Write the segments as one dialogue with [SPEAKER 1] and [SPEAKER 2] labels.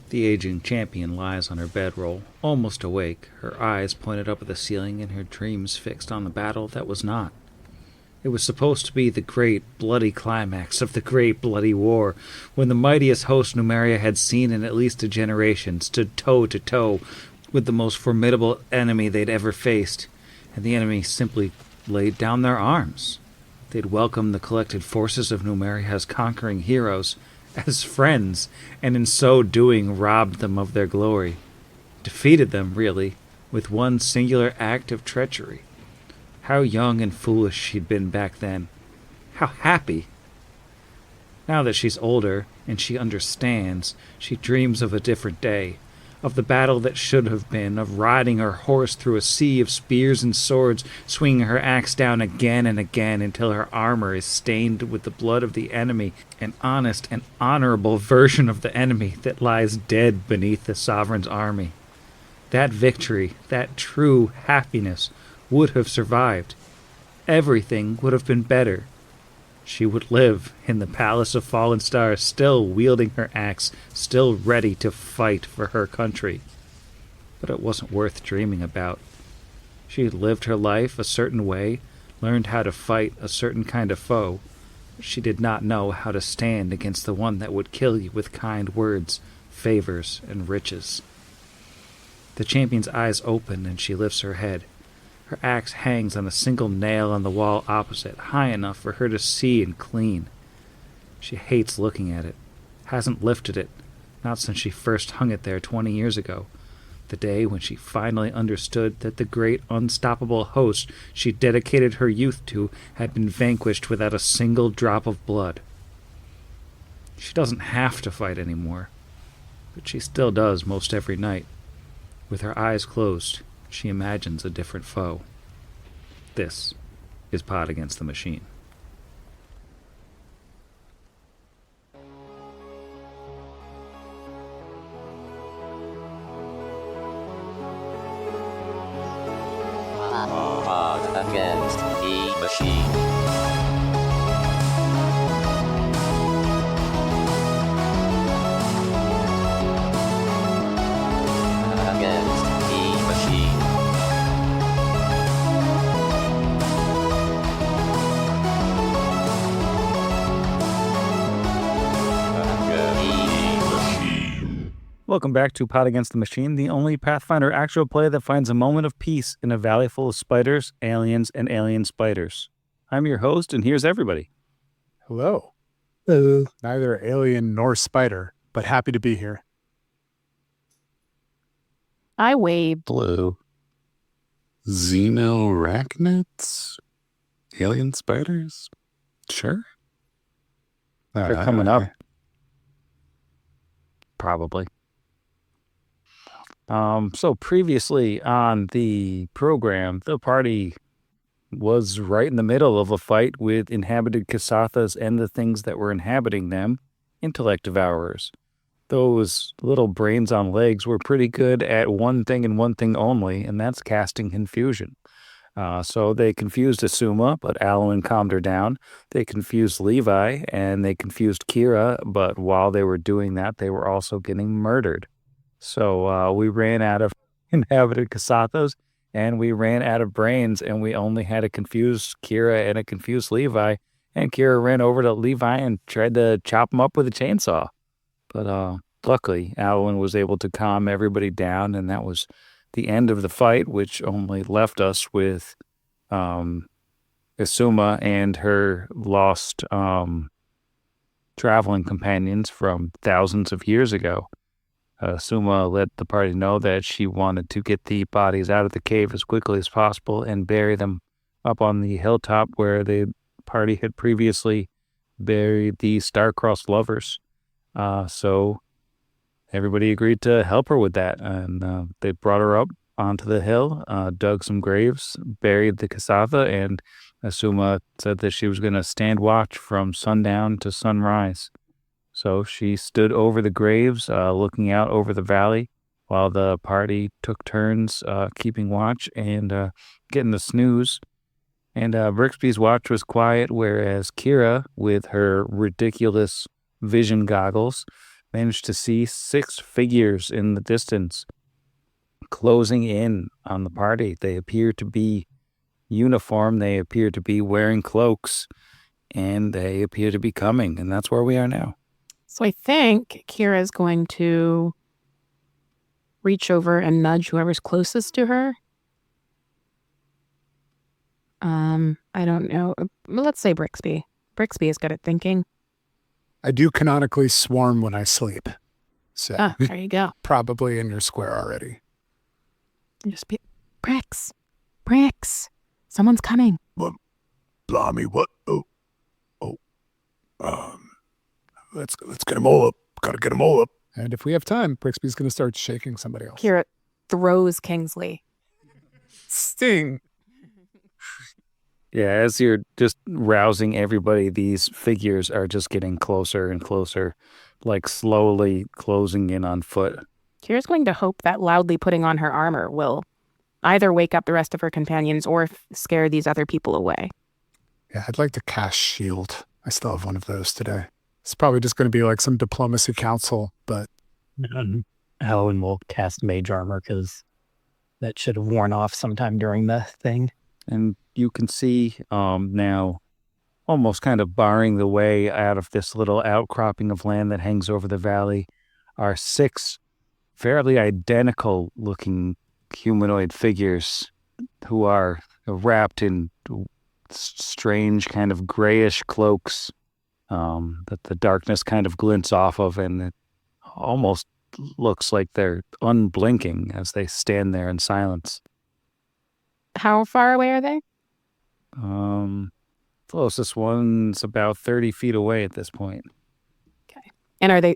[SPEAKER 1] The aging champion lies on her bedroll, almost awake, her eyes pointed up at the ceiling and her dreams fixed on the battle that was not. It was supposed to be the great, bloody climax of the great, bloody war, when the mightiest host Numeria had seen in at least a generation stood toe to toe with the most formidable enemy they'd ever faced, and the enemy simply laid down their arms. They'd welcomed the collected forces of Numeria as conquering heroes, as friends, and in so doing robbed them of their glory. Defeated them, really, with one singular act of treachery. How young and foolish she'd been back then. How happy! Now that she's older, and she understands, she dreams of a different day, of the battle that should have been, of riding her horse through a sea of spears and swords, swinging her axe down again and again until her armor is stained with the blood of the enemy, an honest and honorable version of the enemy that lies dead beneath the sovereign's army. That victory, that true happiness, would have survived. Everything would have been better. She would live in the Palace of Fallen Stars, still wielding her axe, still ready to fight for her country. But it wasn't worth dreaming about. She had lived her life a certain way, learned how to fight a certain kind of foe. She did not know how to stand against the one that would kill you with kind words, favors, and riches. The champion's eyes open and she lifts her head. Her axe hangs on a single nail on the wall opposite, high enough for her to see and clean. She hates looking at it, hasn't lifted it, not since she first hung it there 20 years ago, the day when she finally understood that the great unstoppable host she dedicated her youth to had been vanquished without a single drop of blood. She doesn't have to fight anymore, but she still does most every night. With her eyes closed, she imagines a different foe. This is Pod Against the Machine.
[SPEAKER 2] Pod Against the Machine.
[SPEAKER 1] Welcome back to Pod Against the Machine, the only Pathfinder actual play that finds a moment of peace in a valley full of spiders, aliens, and alien spiders. I'm your host, and here's everybody.
[SPEAKER 3] Hello. Hello. Neither alien nor spider, but happy to be here.
[SPEAKER 4] I waved.
[SPEAKER 5] Hello. Xenoarachnids? Alien spiders? Sure.
[SPEAKER 1] They're coming up. Probably. So previously on the program, the party was right in the middle of a fight with inhabited Kasathas and the things that were inhabiting them, intellect devourers. Those little brains on legs were pretty good at one thing and one thing only, and that's casting confusion. So they confused Asuma, but Alwyn calmed her down. They confused Levi, and they confused Kira, but while they were doing that, they were also getting murdered. So we ran out of inhabited Kasathas, and we ran out of brains, and we only had a confused Kira and a confused Levi, and Kira ran over to Levi and tried to chop him up with a chainsaw. But luckily, Alwyn was able to calm everybody down, and that was the end of the fight, which only left us with Asuma and her lost traveling companions from thousands of years ago. Asuma let the party know that she wanted to get the bodies out of the cave as quickly as possible and bury them up on the hilltop where the party had previously buried the star-crossed lovers. So everybody agreed to help her with that, and they brought her up onto the hill, dug some graves, buried the Kasatha, and Asuma said that she was going to stand watch from sundown to sunrise. So she stood over the graves, looking out over the valley, while the party took turns keeping watch and getting the snooze. And Brixby's watch was quiet, whereas Kira, with her ridiculous vision goggles, manage to see 6 figures in the distance closing in on the party. They appear to be uniform, they appear to be wearing cloaks, and they appear to be coming, and that's where we are now.
[SPEAKER 4] So I think Kira's going to reach over and nudge whoever's closest to her. I don't know. Let's say Brixby. Brixby is good at thinking.
[SPEAKER 3] I do canonically swarm when I sleep. So
[SPEAKER 4] There you go.
[SPEAKER 3] probably in your square already.
[SPEAKER 4] Just be Brix. Someone's coming.
[SPEAKER 3] Blimey, what? Let's get them all up. Gotta get them all up. And if we have time, Brixby's gonna start shaking somebody else.
[SPEAKER 4] Kira throws Kingsley.
[SPEAKER 3] Sting.
[SPEAKER 1] Yeah, as you're just rousing everybody, these figures are just getting closer and closer, like slowly closing in on foot.
[SPEAKER 4] Kira's going to hope that loudly putting on her armor will either wake up the rest of her companions or scare these other people away.
[SPEAKER 3] Yeah, I'd like to cast shield. I still have one of those today. It's probably just going to be like some diplomacy council, but
[SPEAKER 6] Owen will cast mage armor because that should have worn off sometime during the thing.
[SPEAKER 1] And you can see now, almost kind of barring the way out of this little outcropping of land that hangs over the valley, are 6 fairly identical looking humanoid figures who are wrapped in strange kind of grayish cloaks that the darkness kind of glints off of, and it almost looks like they're unblinking as they stand there in silence.
[SPEAKER 4] How far away are they?
[SPEAKER 1] Closest one's about 30 feet away at this point.
[SPEAKER 4] Okay. And are they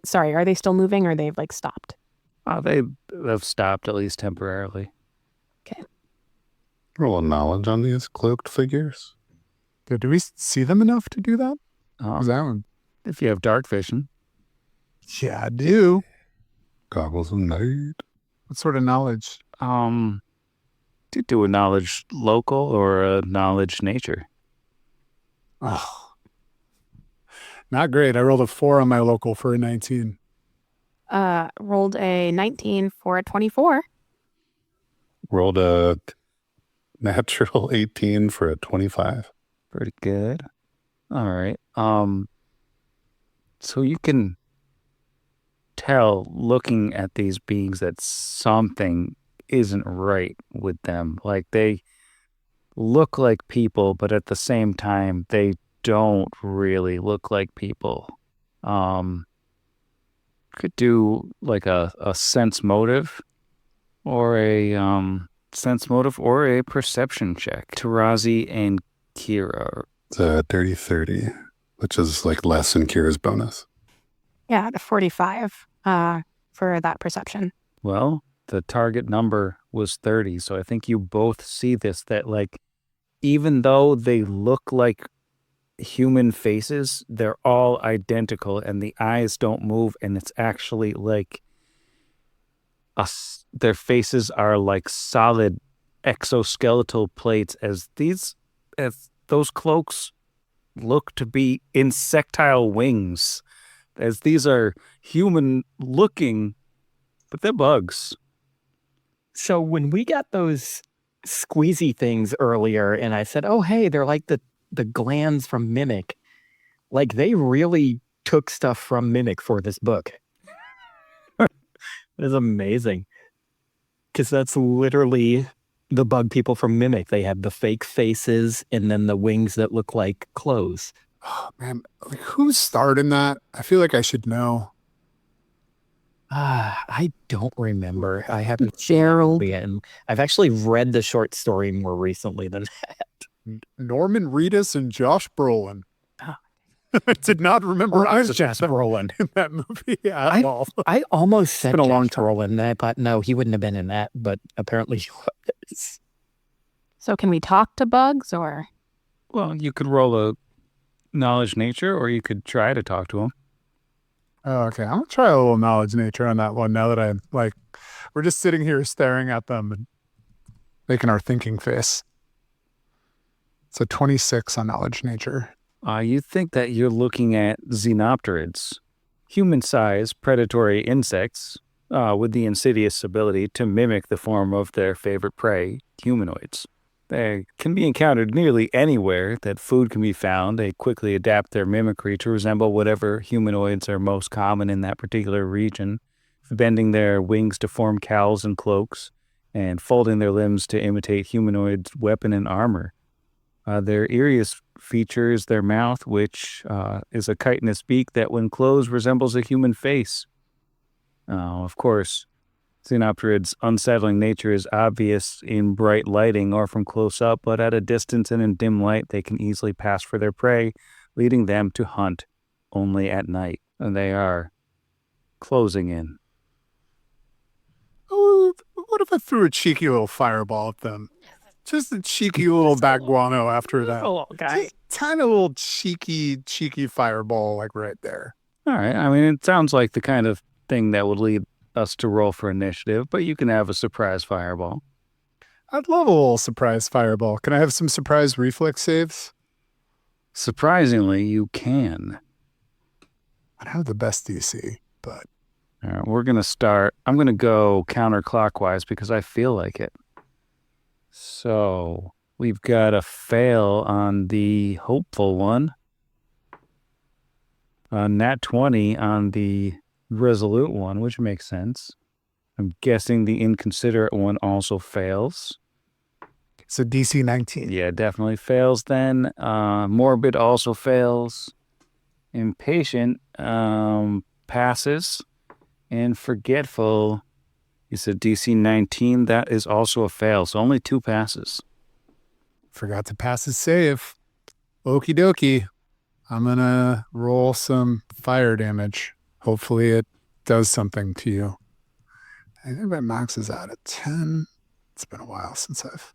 [SPEAKER 4] still moving or they've like stopped?
[SPEAKER 1] They have stopped, at least temporarily.
[SPEAKER 4] Okay.
[SPEAKER 5] Roll a knowledge on these cloaked figures.
[SPEAKER 3] do we see them enough to do that? Is that one?
[SPEAKER 1] If you have dark vision.
[SPEAKER 3] Yeah, I do.
[SPEAKER 5] Goggles of night.
[SPEAKER 3] What sort of knowledge?
[SPEAKER 1] Do a knowledge local or a knowledge nature.
[SPEAKER 3] Oh, not great. I rolled a 4 on my local for a 19.
[SPEAKER 4] Rolled a 19 for a 24.
[SPEAKER 5] Rolled a natural 18 for a 25.
[SPEAKER 1] Pretty good. All right. So you can tell looking at these beings that something isn't right with them. Like they look like people, but at the same time, they don't really look like people. Could do like a sense motive or a perception check. Tarazi and Kira.
[SPEAKER 5] It's a dirty 30, which is like less than Kira's bonus.
[SPEAKER 4] Yeah, a 45 for that perception.
[SPEAKER 1] Well, the target number was 30, so I think you both see this, that like even though they look like human faces, they're all identical and the eyes don't move, and it's actually like their faces are like solid exoskeletal plates, as those cloaks look to be insectile wings, as these are human looking, but they're bugs.
[SPEAKER 6] So when we got those squeezy things earlier and I said, oh, hey, they're like the glands from Mimic, like they really took stuff from Mimic for this book. It's amazing. Because that's literally the bug people from Mimic. They have the fake faces and then the wings that look like clothes.
[SPEAKER 3] Oh, man. Like, who starred in that? I feel like I should know.
[SPEAKER 6] I don't remember. I haven't.
[SPEAKER 4] Gerald.
[SPEAKER 6] And I've actually read the short story more recently than that.
[SPEAKER 3] Norman Reedus and Josh Brolin.
[SPEAKER 4] Oh.
[SPEAKER 3] I did not remember
[SPEAKER 6] I was Josh Brolin
[SPEAKER 3] in that movie at all.
[SPEAKER 6] I almost said
[SPEAKER 3] been a long
[SPEAKER 6] Josh Brolin, and I thought, no, he wouldn't have been in that, but apparently he was.
[SPEAKER 4] So can we talk to bugs or?
[SPEAKER 1] Well, you could roll a knowledge nature, or you could try to talk to them.
[SPEAKER 3] Oh, okay. I'm going to try a little knowledge nature on that one now that I'm like, we're just sitting here staring at them and making our thinking face. So 26 on knowledge nature.
[SPEAKER 1] You think that you're looking at xenopterids, human-sized predatory insects with the insidious ability to mimic the form of their favorite prey, humanoids. They can be encountered nearly anywhere that food can be found. They quickly adapt their mimicry to resemble whatever humanoids are most common in that particular region, bending their wings to form cowls and cloaks, and folding their limbs to imitate humanoids' weapon and armor. Their eeriest feature is their mouth, which is a chitinous beak that, when closed, resembles a human face. Of course, Xenopterid's unsettling nature is obvious in bright lighting or from close up, but at a distance and in dim light, they can easily pass for their prey, leading them to hunt only at night. And they are closing in.
[SPEAKER 3] Oh, what if I threw a cheeky little fireball at them? Just a cheeky little baguano after that.
[SPEAKER 4] little guy.
[SPEAKER 3] Just tiny little cheeky fireball, like right there.
[SPEAKER 1] All right. I mean, it sounds like the kind of thing that would lead us to roll for initiative, but you can have a surprise fireball.
[SPEAKER 3] I'd love a little surprise fireball. Can I have some surprise reflex saves?
[SPEAKER 1] Surprisingly, you can.
[SPEAKER 3] I don't have the best DC, but...
[SPEAKER 1] All right, we're going to start. I'm going to go counterclockwise because I feel like it. So we've got a fail on the hopeful one. Nat 20 on the resolute one, which makes sense. I'm guessing the inconsiderate one also fails.
[SPEAKER 3] So DC 19.
[SPEAKER 1] Yeah, definitely fails then. Morbid also fails. Impatient passes. And forgetful, you said DC 19, that is also a fail. So only 2 passes.
[SPEAKER 3] Forgot to pass his save. Okie dokie. I'm going to roll some fire damage. Hopefully it does something to you. I think my max is out at 10. It's been a while since I've...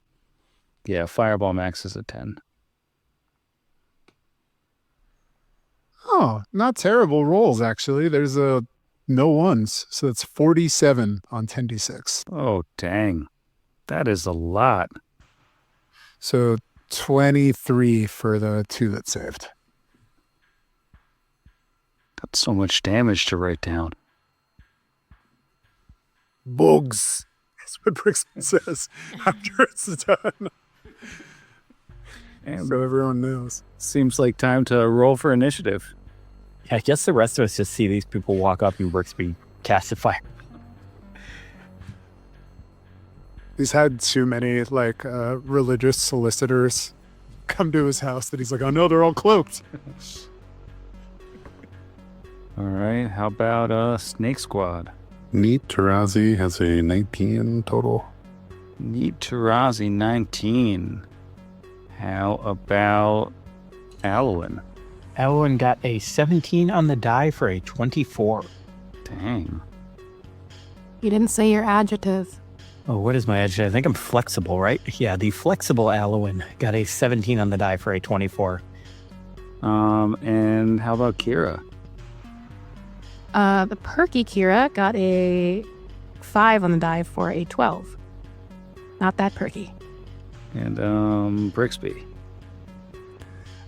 [SPEAKER 1] Yeah, fireball max is a 10.
[SPEAKER 3] Oh, not terrible rolls, actually. There's no ones. So it's 47 on 10d6.
[SPEAKER 1] Oh, dang. That is a lot.
[SPEAKER 3] So 23 for the 2 that saved.
[SPEAKER 1] That's so much damage to write down.
[SPEAKER 3] Bugs. That's what Brixton says after it's done.
[SPEAKER 1] And
[SPEAKER 3] So everyone knows.
[SPEAKER 1] seems like time to roll for initiative.
[SPEAKER 6] I guess the rest of us just see these people walk up and Brixby cast a fire.
[SPEAKER 3] He's had too many religious solicitors come to his house that he's like, oh no, they're all cloaked.
[SPEAKER 1] All right, how about Snake Squad?
[SPEAKER 5] Neat Tarazi has a 19 total.
[SPEAKER 1] Neat Tarazi, 19. How about Alwyn?
[SPEAKER 6] Ellen got a 17 on the die for a 24.
[SPEAKER 1] Dang.
[SPEAKER 4] You didn't say your adjective.
[SPEAKER 6] Oh, what is my adjective? I think I'm flexible, right? Yeah, the flexible Alwyn got a 17 on the die for a 24.
[SPEAKER 1] And how about Kira?
[SPEAKER 4] The perky Kira got a 5 on the die for a 12. Not that perky.
[SPEAKER 1] And Brixby.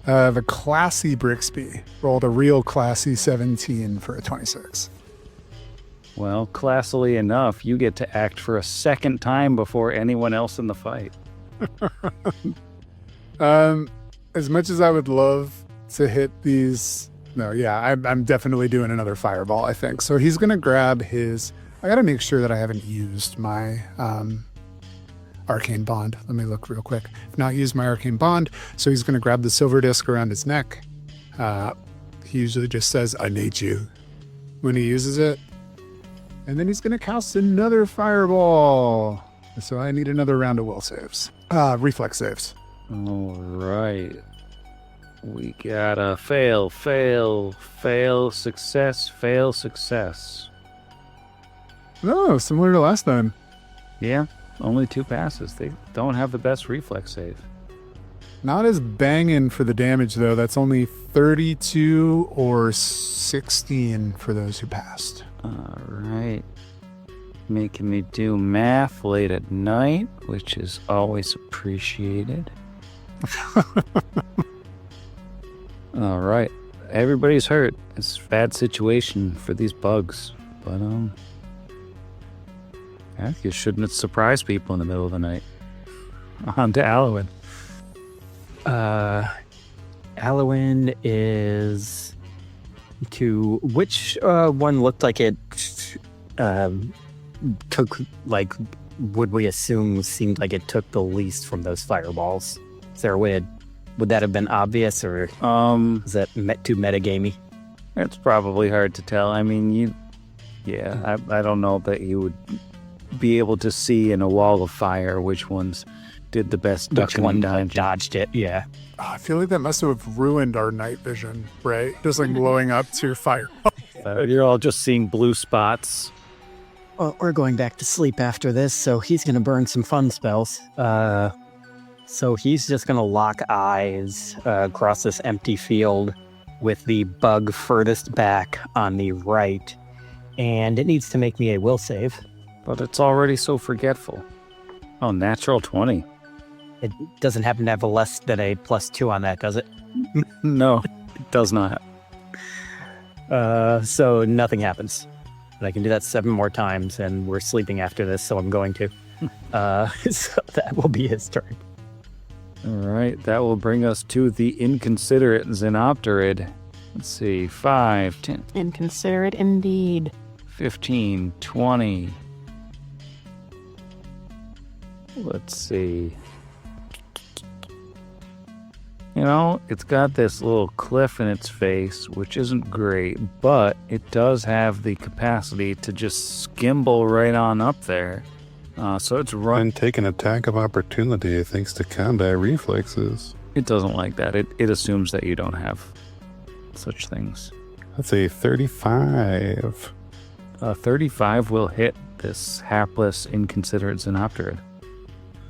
[SPEAKER 3] The classy Brixby rolled a real classy 17 for a 26.
[SPEAKER 1] Well, classily enough, you get to act for a second time before anyone else in the fight.
[SPEAKER 3] As much as I would love to hit these, I'm definitely doing another fireball, I think. So he's going to grab his, I got to make sure that I haven't used my arcane bond. Let me look real quick. I've not used my arcane bond. So he's going to grab the silver disc around his neck. He usually just says, I need you when he uses it. And then he's going to cast another fireball. So I need another round of will saves. Reflex saves.
[SPEAKER 1] All right. We got a fail, success, fail, success.
[SPEAKER 3] No, similar to last time.
[SPEAKER 1] Yeah, only 2 passes. They don't have the best reflex save.
[SPEAKER 3] Not as banging for the damage, though. That's only 32 or 16 for those who passed.
[SPEAKER 1] All right. Making me do math late at night, which is always appreciated. All right. everybody's hurt. It's a bad situation for these bugs. But, yeah, you shouldn't surprise people in the middle of the night. On to Alwyn.
[SPEAKER 6] Alwyn is to which one looked like it took, like, would we assume seemed like it took the least from those fireballs? Is there a way would that have been obvious, or is that too metagamey?
[SPEAKER 1] It's probably hard to tell. I mean, I don't know that you would be able to see in a wall of fire which ones did the best
[SPEAKER 6] Which
[SPEAKER 1] ducking
[SPEAKER 6] one
[SPEAKER 1] and dodging.
[SPEAKER 6] dodged it? Yeah.
[SPEAKER 3] Oh, I feel like that must have ruined our night vision, right? Just like blowing up to your fire.
[SPEAKER 1] You're all just seeing blue spots.
[SPEAKER 6] Well, we're going back to sleep after this, so he's going to burn some fun spells. So he's just going to lock eyes across this empty field with the bug furthest back on the right. And it needs to make me a will save.
[SPEAKER 1] But it's already so forgetful. Oh, natural 20.
[SPEAKER 6] It doesn't happen to have a less than a +2 on that, does it?
[SPEAKER 1] No, it does not.
[SPEAKER 6] So nothing happens. But I can do that 7 more times, and we're sleeping after this, so I'm going to. So that will be his turn.
[SPEAKER 1] All right, that will bring us to the inconsiderate Xenopterid. Let's see, 5, 10,
[SPEAKER 4] Inconsiderate indeed.
[SPEAKER 1] 15, 20. Let's see. You know, it's got this little cliff in its face, which isn't great, but it does have the capacity to just skimble right on up there. So it's
[SPEAKER 5] And take an attack of opportunity thanks to combat reflexes.
[SPEAKER 1] It doesn't like that. It assumes that you don't have such things.
[SPEAKER 5] That's a 35.
[SPEAKER 1] 35 will hit this hapless, inconsiderate Xenopterid.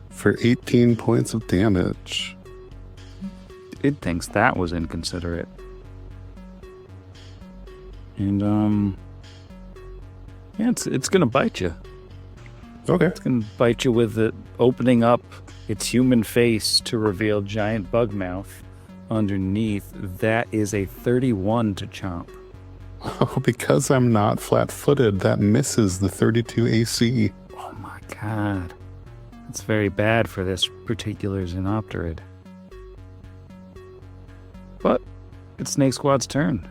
[SPEAKER 5] For 18 points of damage.
[SPEAKER 1] It thinks that was inconsiderate. And, yeah, it's gonna bite you.
[SPEAKER 5] Okay.
[SPEAKER 1] It's gonna bite you with it opening up its human face to reveal giant bug mouth underneath. That is a 31 to chomp.
[SPEAKER 5] Oh, because I'm not flat-footed, that misses the 32 AC.
[SPEAKER 1] Oh my god. It's very bad for this particular Xenopterid. But it's Snake Squad's turn.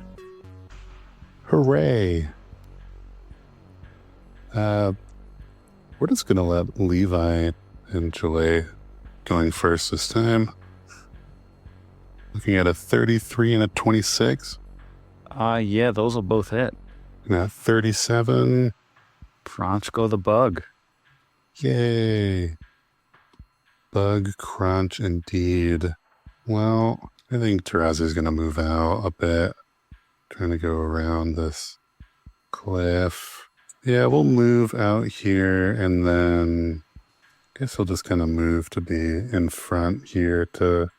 [SPEAKER 5] Hooray. We're just gonna let Levi and Joy going first this time. Looking at a 33 and a 26.
[SPEAKER 1] Yeah, those will both hit.
[SPEAKER 5] And a 37.
[SPEAKER 1] Franchko the bug.
[SPEAKER 5] Yay. Bug crunch indeed. Well, I think Tarazi's gonna move out a bit. Trying to go around this cliff. Yeah, we'll move out here, and then I guess he'll just kind of move to be in front here to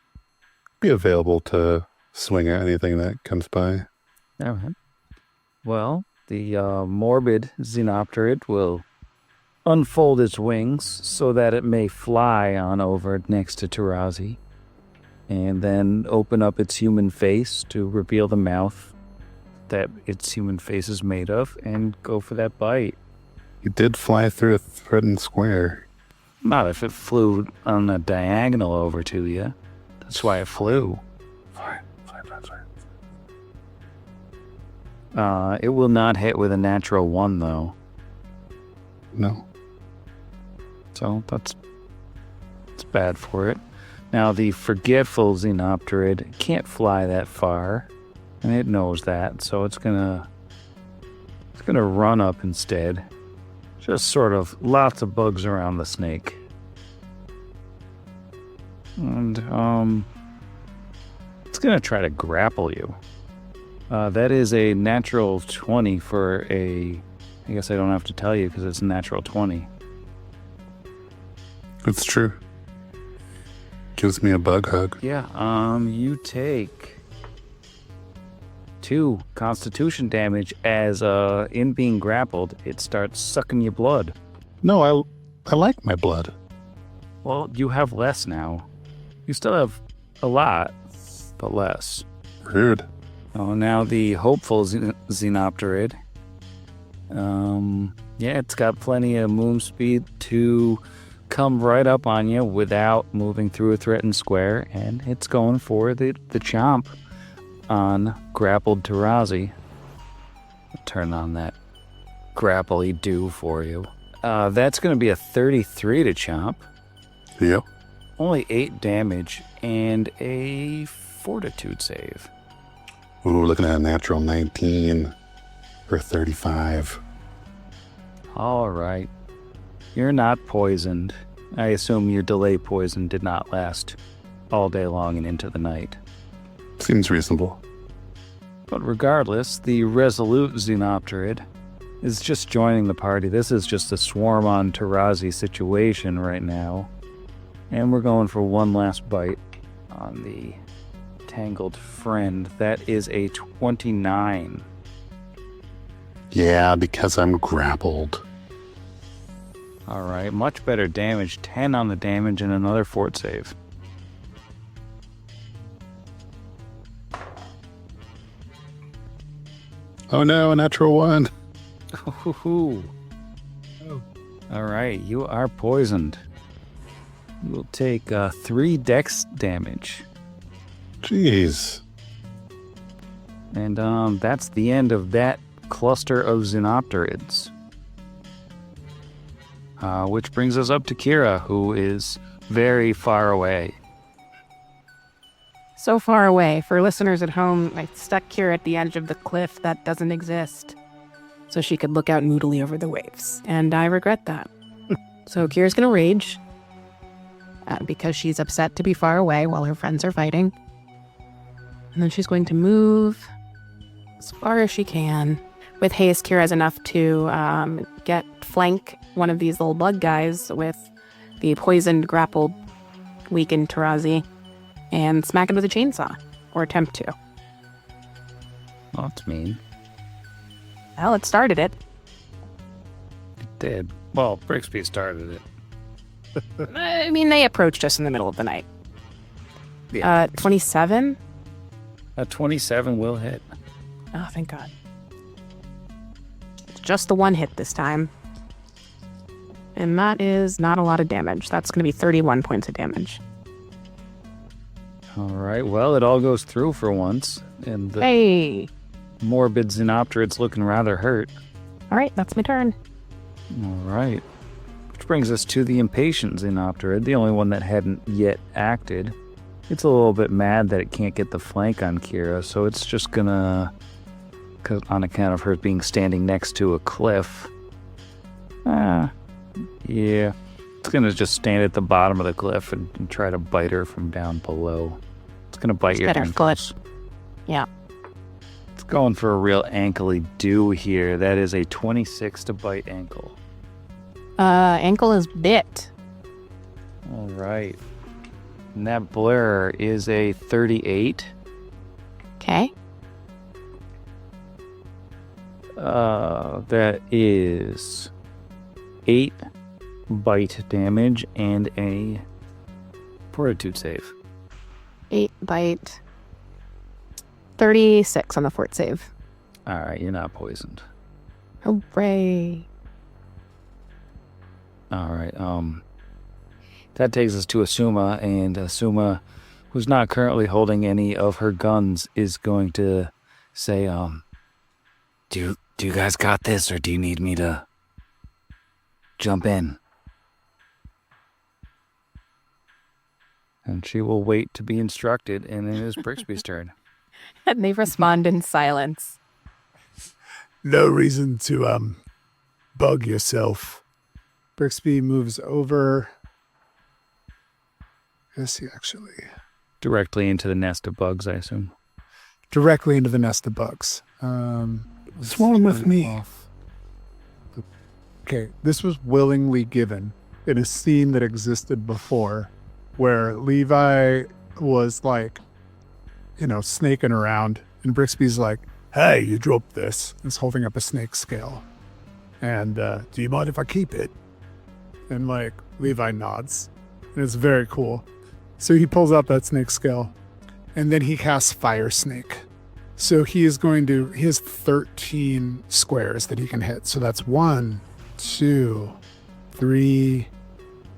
[SPEAKER 5] be available to swing at anything that comes by.
[SPEAKER 1] All right. Well, the morbid Xenopterid will unfold its wings so that it may fly on over next to Tarazi, and then open up its human face to reveal the mouth that its human face is made of, and go for that bite.
[SPEAKER 5] You did fly through a threatened square.
[SPEAKER 1] Not if it flew on a diagonal over to you. That's why it flew.
[SPEAKER 5] Fine.
[SPEAKER 1] It will not hit with a natural 1, though.
[SPEAKER 5] No.
[SPEAKER 1] So it's bad for it. Now, the forgetful Xenopterid can't fly that far, and it knows that, so it's gonna run up instead. Just sort of lots of bugs around the snake. And it's gonna try to grapple you. That is a natural 20 for a... I guess I don't have to tell you because it's a natural 20.
[SPEAKER 5] It's true. Gives me a bug hug.
[SPEAKER 1] Yeah, you take 2 constitution damage as, in being grappled, it starts sucking your blood.
[SPEAKER 5] No, I like my blood.
[SPEAKER 1] Well, you have less now. You still have a lot, but less.
[SPEAKER 5] Rude.
[SPEAKER 1] Oh, now the hopeful Xenopterid. Yeah, it's got plenty of move speed to come right up on you without moving through a threatened square, and it's going for the chomp on grappled Tarazi. Turn on that grapple-y do for you. That's going to be a 33 to chomp.
[SPEAKER 5] Yep.
[SPEAKER 1] Only 8 damage and a fortitude save.
[SPEAKER 5] Ooh, looking at a natural 19 for 35.
[SPEAKER 1] All right. You're not poisoned. I assume your delay poison did not last all day long and into the night.
[SPEAKER 5] Seems reasonable.
[SPEAKER 1] But regardless, the resolute Xenopterid is just joining the party. This is just a swarm on Tarazi situation right now. And we're going for one last bite on the tangled friend. That is a 29.
[SPEAKER 5] Yeah, because I'm grappled.
[SPEAKER 1] All right, much better damage. 10 on the damage and another fort save.
[SPEAKER 5] Oh no, a natural 1.
[SPEAKER 1] Ooh. All right, you are poisoned. You will take 3 dex damage.
[SPEAKER 5] Jeez.
[SPEAKER 1] And that's the end of that cluster of Xenopterids. Which brings us up to Kira, who is very far away.
[SPEAKER 4] So far away. For listeners at home, I stuck Kira at the edge of the cliff that doesn't exist, so she could look out moodily over the waves. And I regret that. So Kira's going to rage because she's upset to be far away while her friends are fighting. And then she's going to move as far as she can. With haste, Kira's enough to flank one of these little bug guys with the poisoned, grappled, weakened Tarazi and smack it with a chainsaw, or attempt to.
[SPEAKER 1] Oh, that's mean.
[SPEAKER 4] Well, it started it.
[SPEAKER 1] It did. Well, Brixby started it.
[SPEAKER 4] I mean, they approached us in the middle of the night. 27?
[SPEAKER 1] A 27 will hit.
[SPEAKER 4] Oh, thank God. It's just the one hit this time. And that is not a lot of damage. That's going to be 31 points of damage.
[SPEAKER 1] All right, well, it all goes through for once. And the
[SPEAKER 4] Hey!
[SPEAKER 1] morbid Xenopterid's looking rather hurt.
[SPEAKER 4] All right, that's my turn.
[SPEAKER 1] All right. Which brings us to the impatient Xenopterid, the only one that hadn't yet acted. It's a little bit mad that it can't get the flank on Kira, so it's just gonna, on account of her being standing next to a cliff. Yeah. It's gonna just stand at the bottom of the cliff and try to bite her from down below. It's gonna bite your
[SPEAKER 4] better
[SPEAKER 1] ankles.
[SPEAKER 4] Yeah.
[SPEAKER 1] It's going for a real ankly do here. That is a 26 to bite ankle.
[SPEAKER 4] Ankle is bit.
[SPEAKER 1] All right. And that blur is a 38.
[SPEAKER 4] Okay.
[SPEAKER 1] That is 8 bite damage and a fortitude save.
[SPEAKER 4] 8 bite. 36 on the fort save.
[SPEAKER 1] All right, you're not poisoned.
[SPEAKER 4] Hooray.
[SPEAKER 1] All right. That takes us to Asuma, and Asuma, who's not currently holding any of her guns, is going to say, do you guys got this, or do you need me to jump in? And she will wait to be instructed, and it is Brixby's turn.
[SPEAKER 4] And they respond in silence.
[SPEAKER 3] No reason to bug yourself. Brixby moves over. Is he actually?
[SPEAKER 1] Directly into the nest of bugs, I assume.
[SPEAKER 3] Directly into the nest of bugs.
[SPEAKER 5] What's wrong with me?
[SPEAKER 3] Okay, this was willingly given in a scene that existed before where Levi was like, snaking around, and Brixby's like, hey, you dropped this. He's holding up a snake scale. And, do you mind if I keep it? And, Levi nods. And it's very cool. So he pulls out that snake scale, and then he casts Fire Snake. So he has 13 squares that he can hit. So that's 1, 2, 3,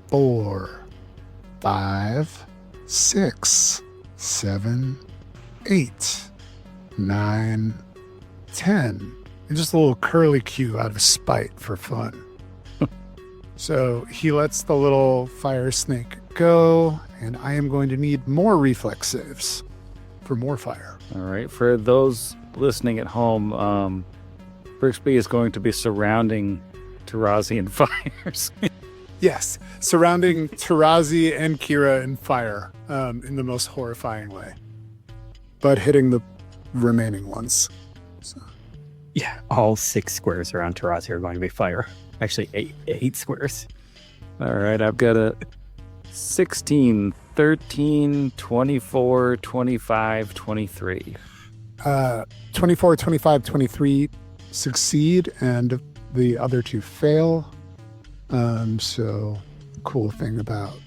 [SPEAKER 3] 4, 5, 6, 7, 8, 9, 10. And just a little curlicue out of spite for fun. So he lets the little fire snake go, and I am going to need more reflex saves for more fire.
[SPEAKER 1] All right. For those listening at home, Brixby is going to be surrounding Tarazi in fires.
[SPEAKER 3] Yes, surrounding Tarazi and Kira in fire in the most horrifying way, but hitting the remaining ones. So.
[SPEAKER 6] Yeah, all 6 squares around Tarazi are going to be fire. Actually, 8 squares.
[SPEAKER 1] All right, I've got a 16, 13, 24, 25, 23.
[SPEAKER 3] 24, 25, 23 succeed, and the other 2 fail. So cool thing about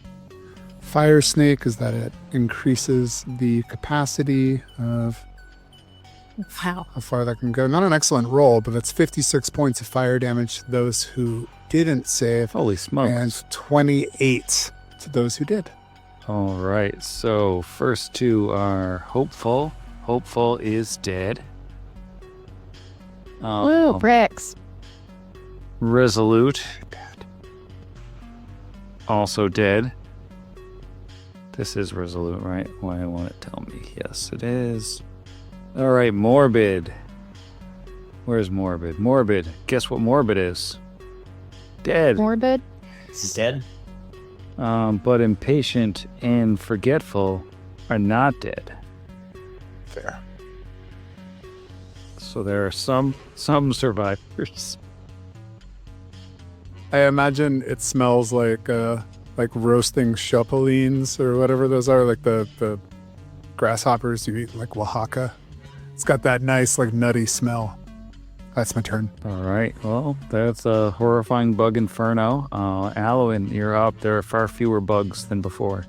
[SPEAKER 3] Fire Snake is that it increases the capacity of
[SPEAKER 4] Wow.
[SPEAKER 3] how far that can go. Not an excellent roll, but that's 56 points of fire damage to those who didn't save.
[SPEAKER 1] Holy smokes.
[SPEAKER 3] And 28 to those who did.
[SPEAKER 1] All right, so first 2 are Hopeful. Hopeful is dead.
[SPEAKER 4] Woo, bricks.
[SPEAKER 1] Resolute. Also dead. This is Resolute, right? Why won't it tell me? Yes, it is. All right, Morbid. Where's Morbid? Morbid. Guess what Morbid is? Dead.
[SPEAKER 4] Morbid.
[SPEAKER 6] Dead?
[SPEAKER 1] But Impatient and Forgetful are not dead.
[SPEAKER 3] Fair.
[SPEAKER 1] So there are some survivors.
[SPEAKER 3] I imagine it smells like roasting chapulines or whatever those are, like the grasshoppers you eat in, like Oaxaca. It's got that nice, like, nutty smell. That's my turn.
[SPEAKER 1] All right. Well, that's a horrifying bug inferno. Alwyn, you're up. There are far fewer bugs than before.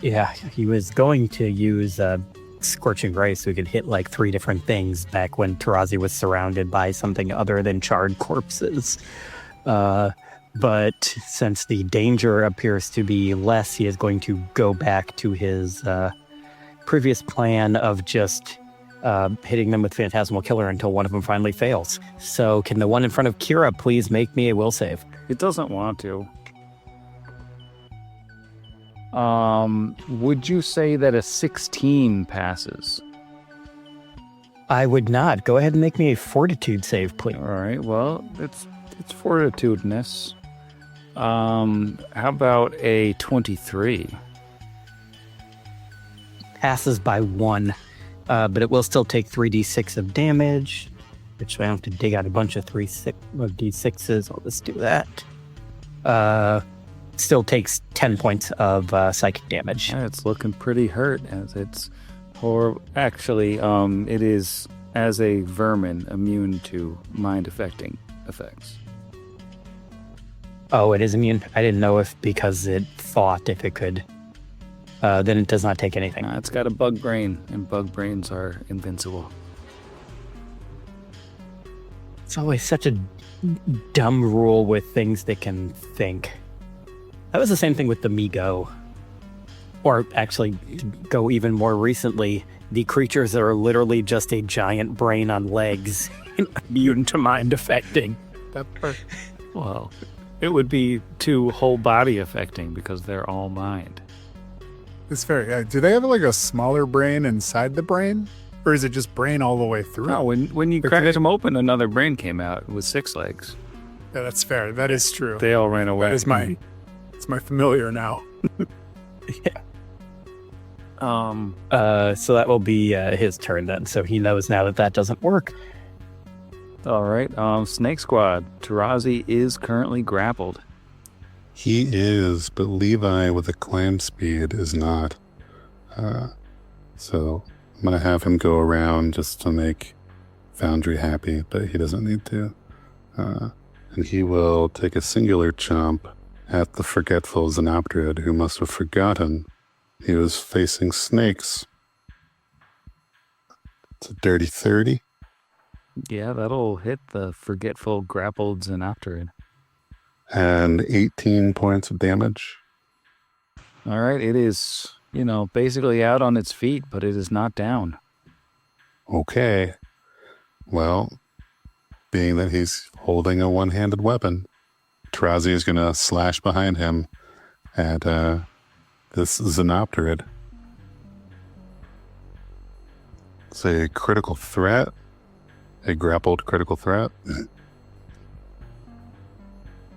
[SPEAKER 6] Yeah, he was going to use Scorching Ray so he could hit like 3 different things back when Tarazi was surrounded by something other than charred corpses. But since the danger appears to be less, he is going to go back to his previous plan of just hitting them with Phantasmal Killer until one of them finally fails. So can the one in front of Kira please make me a will save?
[SPEAKER 1] It doesn't want to. Would you say that a 16 passes?
[SPEAKER 6] I would not. Go ahead and make me a Fortitude save, please.
[SPEAKER 1] All right. Well, it's fortitudinous. How about a 23?
[SPEAKER 6] Passes by 1, but it will still take 3d6 of damage, which I have to dig out a bunch of d6s. I'll just do that. Still takes 10 points of psychic damage.
[SPEAKER 1] Yeah, it's looking pretty hurt as it's Actually, it is, as a vermin, immune to mind-affecting effects.
[SPEAKER 6] Oh, it is immune? I didn't know if because it thought if it could. Then it does not take anything.
[SPEAKER 1] It's got a bug brain, and bug brains are invincible.
[SPEAKER 6] It's always such a dumb rule with things that can think. That was the same thing with the Mi-Go. Or actually, to go even more recently, the creatures that are literally just a giant brain on legs, immune to mind affecting.
[SPEAKER 3] That part.
[SPEAKER 1] Well, it would be to whole body affecting because they're all mind.
[SPEAKER 3] It's fair. Do they have like a smaller brain inside the brain? Or is it just brain all the way through?
[SPEAKER 1] No, when you cracked them open, another brain came out with 6 legs.
[SPEAKER 3] Yeah, that's fair. That is true.
[SPEAKER 1] They all ran away.
[SPEAKER 3] It's my familiar now.
[SPEAKER 6] Yeah.
[SPEAKER 1] So
[SPEAKER 6] that will be his turn then. So he knows now that doesn't work.
[SPEAKER 1] All right. Snake Squad. Tarazi is currently grappled.
[SPEAKER 5] He is, but Levi with a climb speed is not. So I'm going to have him go around just to make Foundry happy, but he doesn't need to. And he will take a singular chomp at the forgetful Xenopterid, who must have forgotten he was facing snakes. It's a dirty 30.
[SPEAKER 1] Yeah, that'll hit the forgetful grappled Xenopterid.
[SPEAKER 5] And 18 points of damage.
[SPEAKER 1] All right, it is, basically out on its feet, but it is not down.
[SPEAKER 5] Okay. Well, being that he's holding a one-handed weapon, Tarazi is going to slash behind him at this Xenopterid. It's a critical threat. A grappled critical threat.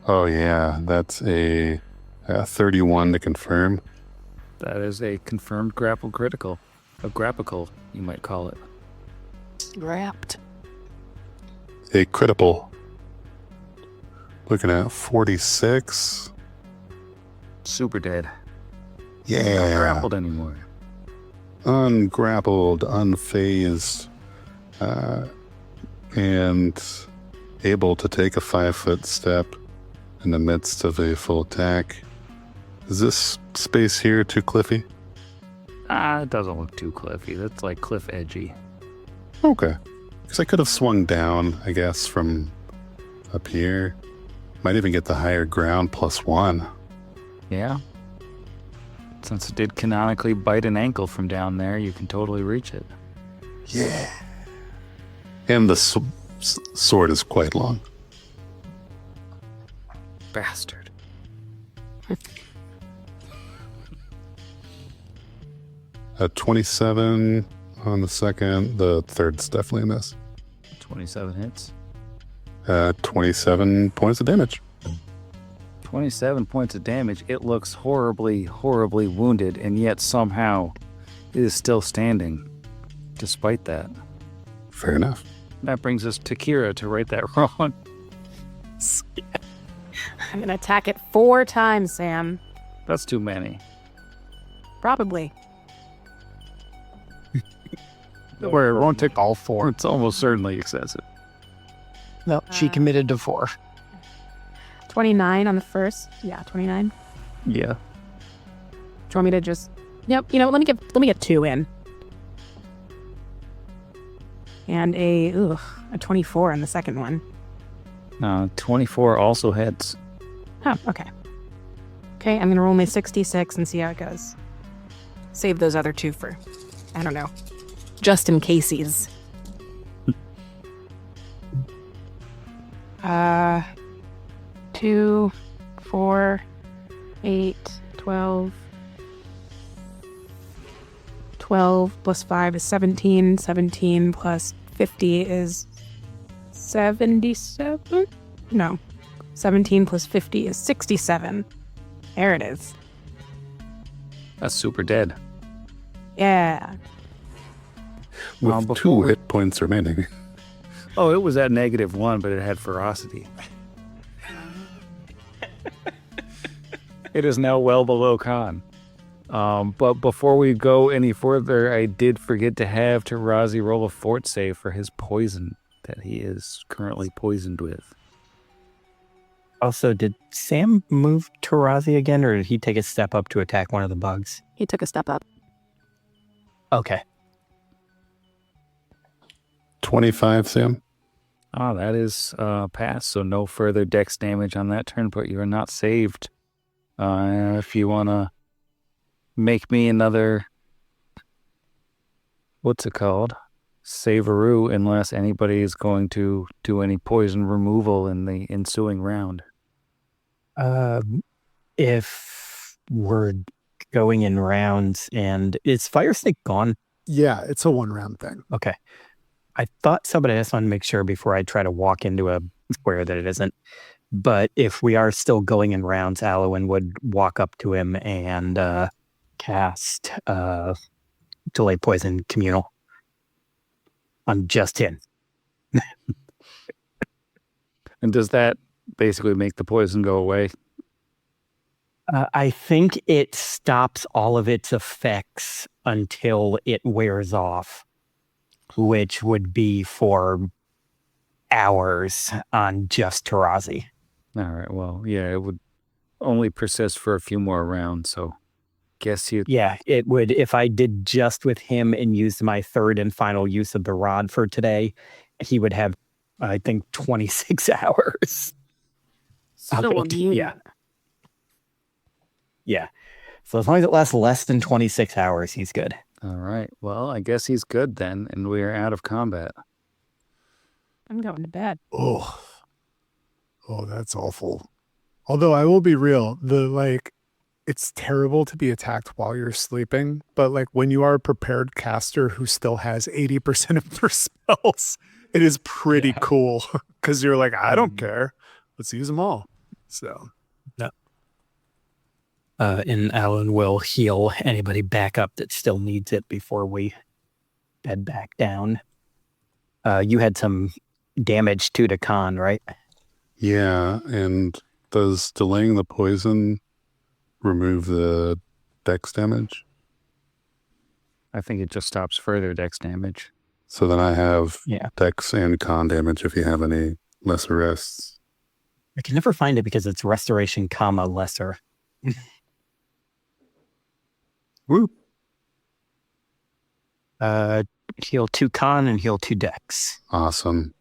[SPEAKER 5] Oh yeah, that's a 31 to confirm.
[SPEAKER 1] That is a confirmed grapple critical. A grappicle, you might call it.
[SPEAKER 4] Wrapped.
[SPEAKER 5] A critical. Looking at 46.
[SPEAKER 1] Super dead.
[SPEAKER 5] Yeah.
[SPEAKER 1] Not grappled anymore.
[SPEAKER 5] Ungrappled, unfazed, and able to take a 5-foot step in the midst of a full attack. Is this space here too cliffy?
[SPEAKER 1] It doesn't look too cliffy. That's like cliff edgy.
[SPEAKER 5] Okay. Because I could have swung down, I guess, from up here. Might even get the higher ground +1.
[SPEAKER 1] Yeah. Since it did canonically bite an ankle from down there, you can totally reach it.
[SPEAKER 5] Yeah. And the sword is quite long.
[SPEAKER 1] Bastard.
[SPEAKER 5] A 27 on the second. The third's definitely a miss.
[SPEAKER 1] 27 hits.
[SPEAKER 5] 27 points of damage.
[SPEAKER 1] 27 points of damage. It looks horribly, horribly wounded, and yet somehow it is still standing, despite that.
[SPEAKER 5] Fair enough.
[SPEAKER 1] That brings us to Kira to write that wrong.
[SPEAKER 4] I'm going to attack it 4 times, Sam.
[SPEAKER 1] That's too many.
[SPEAKER 4] Probably.
[SPEAKER 1] Where it won't take all 4. It's almost certainly excessive.
[SPEAKER 6] No, she committed to 4.
[SPEAKER 4] 29 on the first. Yeah, 29.
[SPEAKER 1] Yeah.
[SPEAKER 4] Do you want me to just... Yep, let me get 2 in. And a 24 on the second one.
[SPEAKER 1] 24 also hits.
[SPEAKER 4] Oh, okay. Okay, I'm going to roll my 66 and see how it goes. Save those other 2 for, I don't know, just in casesies. 2, 4, 8, 12. 12 plus 5 is 17. 17 plus 50 is 77? No. 17 plus 50 is 67. There it is.
[SPEAKER 1] That's super dead.
[SPEAKER 4] Yeah.
[SPEAKER 5] With
[SPEAKER 1] before
[SPEAKER 5] 2 hit points remaining.
[SPEAKER 1] Oh, it was at -1, but it had ferocity. It is now well below con. But before we go any further, I did forget to have Tarazi roll a fort save for his poison that he is currently poisoned with.
[SPEAKER 6] Also, did Sam move Tarazi again, or did he take a step up to attack one of the bugs?
[SPEAKER 4] He took a step up.
[SPEAKER 6] Okay.
[SPEAKER 5] 25, Sam.
[SPEAKER 1] That is pass, so no further dex damage on that turn, but you are not saved. If you want to make me another, what's it called? Saveroo, unless anybody is going to do any poison removal in the ensuing round.
[SPEAKER 6] If we're going in rounds, and is Fire Snake gone?
[SPEAKER 3] Yeah, it's a 1-round thing.
[SPEAKER 6] Okay. I thought somebody else wanted to make sure before I try to walk into a square that it isn't. But if we are still going in rounds, Alwyn would walk up to him and cast Delay Poison Communal on just him.
[SPEAKER 1] And does that basically make the poison go away?
[SPEAKER 6] I think it stops all of its effects until it wears off, which would be for hours on just Tarazi.
[SPEAKER 1] All right, well, yeah, it would only persist for a few more rounds, so guess you...
[SPEAKER 6] Yeah, it would. If I did just with him and used my third and final use of the rod for today, he would have, I think, 26 hours.
[SPEAKER 4] So
[SPEAKER 6] Okay, yeah. Yeah. So as long as it lasts less than 26 hours, he's good.
[SPEAKER 1] All right. Well, I guess he's good then, and we are out of combat.
[SPEAKER 4] I'm going to bed.
[SPEAKER 3] Oh, that's awful. Although I will be real, it's terrible to be attacked while you're sleeping, but like when you are a prepared caster who still has 80% of their spells, it is pretty cool because you're like, I don't care. Let's use them all. So,
[SPEAKER 6] And Alan will heal anybody back up that still needs it before we bed back down. You had some damage to the con, right?
[SPEAKER 5] Yeah, and does delaying the poison remove the dex damage?
[SPEAKER 1] I think it just stops further dex damage.
[SPEAKER 5] So then I have
[SPEAKER 6] Yeah.
[SPEAKER 5] dex and con damage if you have any lesser rests.
[SPEAKER 6] I can never find it because it's restoration, lesser.
[SPEAKER 5] Whoop.
[SPEAKER 6] Heal 2 con and heal 2 dex.
[SPEAKER 5] Awesome.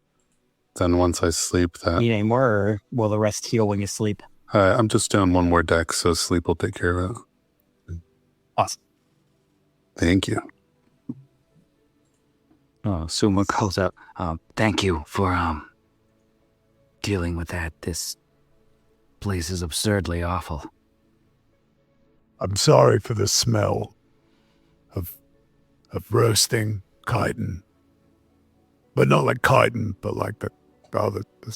[SPEAKER 5] Then once I sleep that...
[SPEAKER 6] Need any more, or will the rest heal when you sleep?
[SPEAKER 5] I'm just doing one more dex, so sleep will take care of it.
[SPEAKER 6] Awesome.
[SPEAKER 5] Thank you.
[SPEAKER 1] Oh, Suma calls out, thank you for, dealing with that. This place is absurdly awful.
[SPEAKER 3] I'm sorry for the smell of roasting chitin. But not like chitin, but like the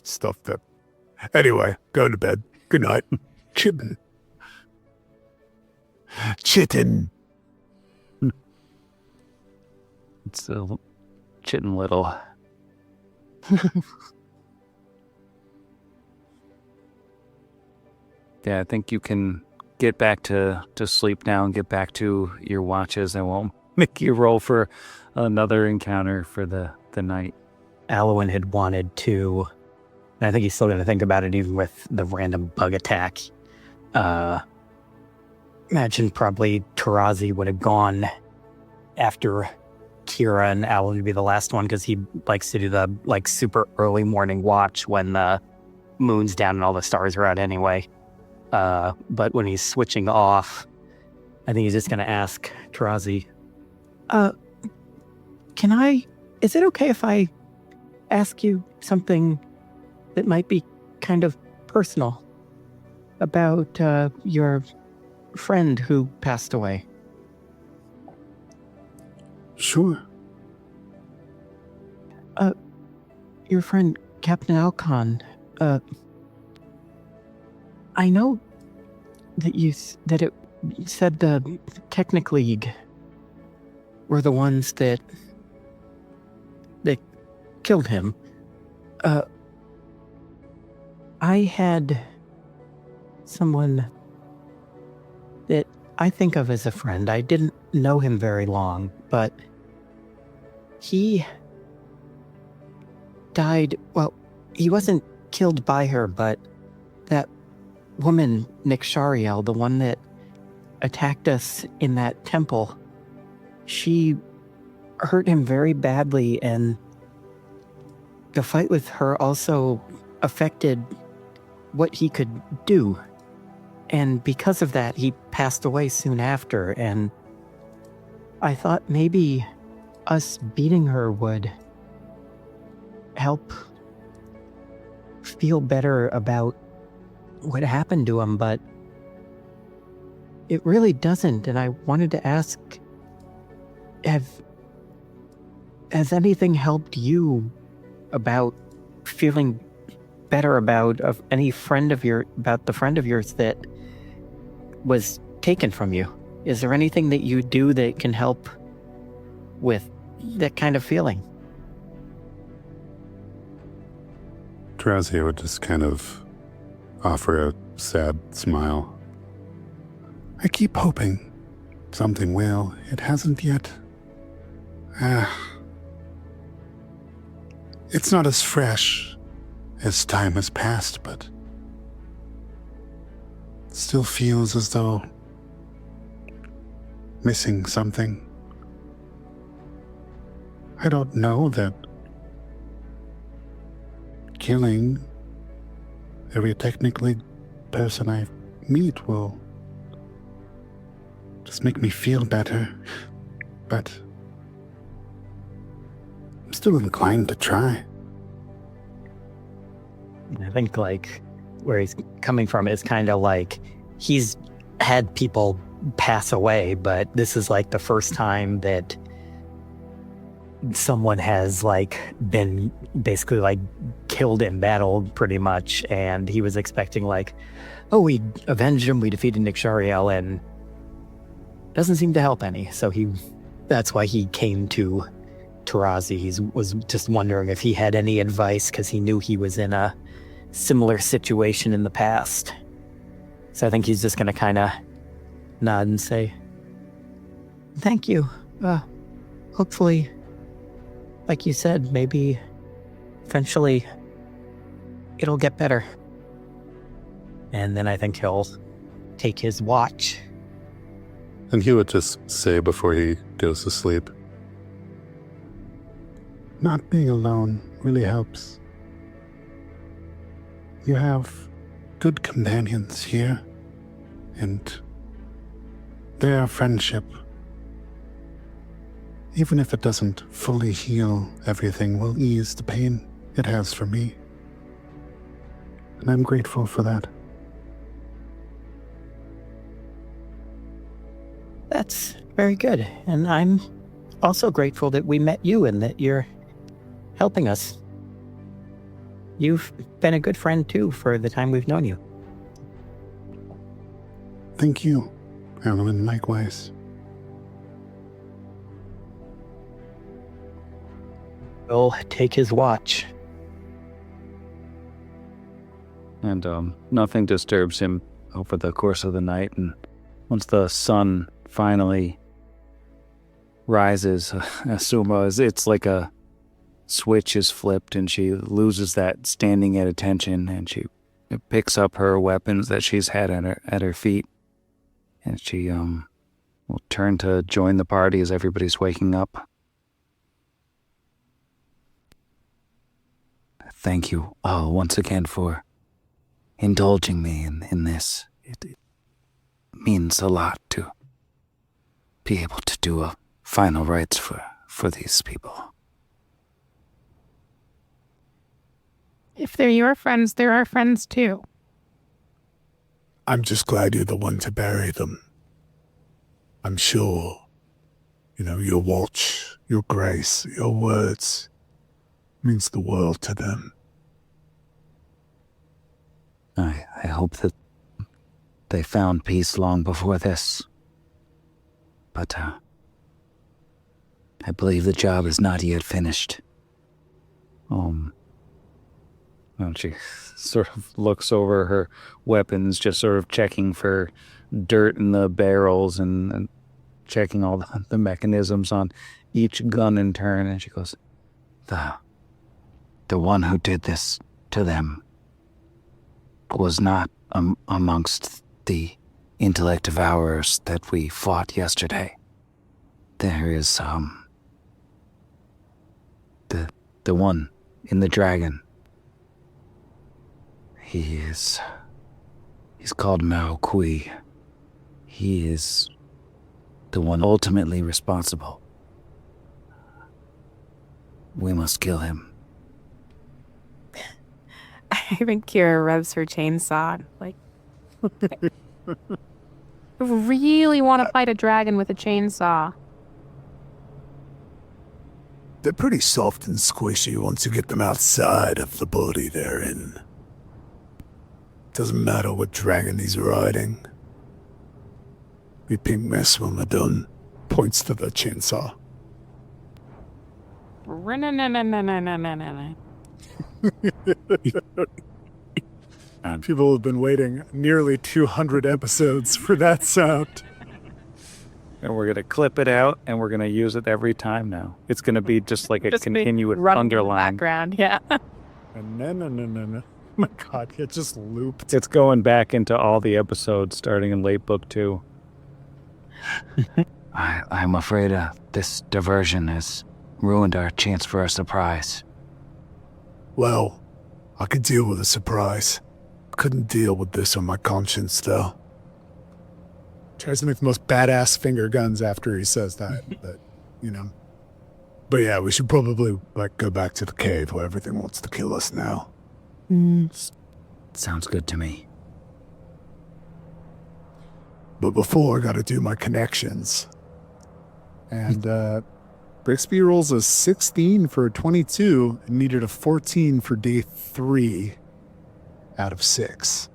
[SPEAKER 3] stuff that... Anyway, go to bed. Good night. Chitin.
[SPEAKER 1] It's a chittin' little. Yeah, I think you can get back to sleep now and get back to your watches. I won't make you roll for another encounter for the night.
[SPEAKER 6] Alwyn had wanted to, and I think he's still going to think about it even with the random bug attack. Imagine probably Tarazi would have gone after Kira, and Alwyn would be the last one because he likes to do the super early morning watch when the moon's down and all the stars are out anyway. But when he's switching off, I think he's just going to ask Tarazi, is it okay if I ask you something that might be kind of personal about your friend who passed away?
[SPEAKER 5] Sure.
[SPEAKER 6] Your friend, Captain Alcon, I know that you said the Technic League were the ones that killed him. I had someone that I think of as a friend. I didn't know him very long, but he died. Well, he wasn't killed by her, but that woman, Nixariel, the one that attacked us in that temple, she hurt him very badly, and the fight with her also affected what he could do. And because of that, he passed away soon after, and I thought maybe us beating her would help feel better about what happened to him, but it really doesn't. And I wanted to ask, has anything helped you about feeling better about the friend of yours that was taken from you? Is there anything that you do that can help with that kind of feeling?
[SPEAKER 5] Trazia would just kind of offer a sad smile. I keep hoping something will. It hasn't yet. It's not as fresh as time has passed, but it still feels as though missing something. I don't know that killing every technically person I meet will just make me feel better, but I'm still inclined to try.
[SPEAKER 6] I think like where he's coming from is kind of like he's had people pass away, but this is like the first time that someone has like been basically like killed in battle pretty much, and he was expecting like, oh, we avenged him, we defeated Nick Shariel, and doesn't seem to help any. So that's why he came to Tarazi. He was just wondering if he had any advice because he knew he was in a similar situation in the past. So I think he's just going to kind of nod and say, thank you. Hopefully, like you said, maybe eventually it'll get better. And then I think he'll take his watch.
[SPEAKER 5] And he would just say before he goes to sleep, not being alone really helps. You have good companions here, and their friendship, even if it doesn't fully heal everything, will ease the pain it has for me. And I'm grateful for that.
[SPEAKER 6] That's very good. And I'm also grateful that we met you and that you're helping us. You've been a good friend, too, for the time we've known you.
[SPEAKER 5] Thank you, Alan, likewise.
[SPEAKER 6] We'll take his watch.
[SPEAKER 1] And nothing disturbs him over the course of the night. And once the sun finally rises, Asuma, it's like a switch is flipped and she loses that standing at attention, and she picks up her weapons that she's had at her feet, and she will turn to join the party as everybody's waking up. Thank you all once again for indulging me in this. It means a lot to be able to do a final rites for these people.
[SPEAKER 4] If they're your friends, they're our friends too.
[SPEAKER 3] I'm just glad you're the one to bury them. I'm sure, your watch, your grace, your words means the world to them.
[SPEAKER 1] I hope that they found peace long before this. But I believe the job is not yet finished. And she sort of looks over her weapons, just sort of checking for dirt in the barrels and checking all the mechanisms on each gun in turn. And she goes, the one who did this to them was not amongst the intellect devourers that we fought yesterday. There is the one in the dragon. He's called Mao Kui. He is the one ultimately responsible. We must kill him.
[SPEAKER 4] I think Kira revs her chainsaw. Like, I really want to fight a dragon with a chainsaw.
[SPEAKER 3] They're pretty soft and squishy once you get them outside of the body they're in. Doesn't matter what dragon he's riding. The pink mess when they're done. Points to the chainsaw. People have been waiting nearly 200 episodes for that sound.
[SPEAKER 1] And we're going to clip it out, and we're going to use it every time now. It's going to be just like a continuous underline.
[SPEAKER 4] Background, yeah.
[SPEAKER 3] No. Oh my god, it just looped.
[SPEAKER 1] It's going back into all the episodes starting in late book 2.
[SPEAKER 7] I'm afraid this diversion has ruined our chance for a surprise.
[SPEAKER 3] Well, I could deal with a surprise. Couldn't deal with this on my conscience, though. Tries to make the most badass finger guns after he says that, but, you know. But yeah, we should probably, go back to the cave where everything wants to kill us now.
[SPEAKER 7] Sounds good to me.
[SPEAKER 3] But before, I gotta do my connections. And, Brixby rolls a 16 for a 22 and needed a 14 for day 3 out of 6.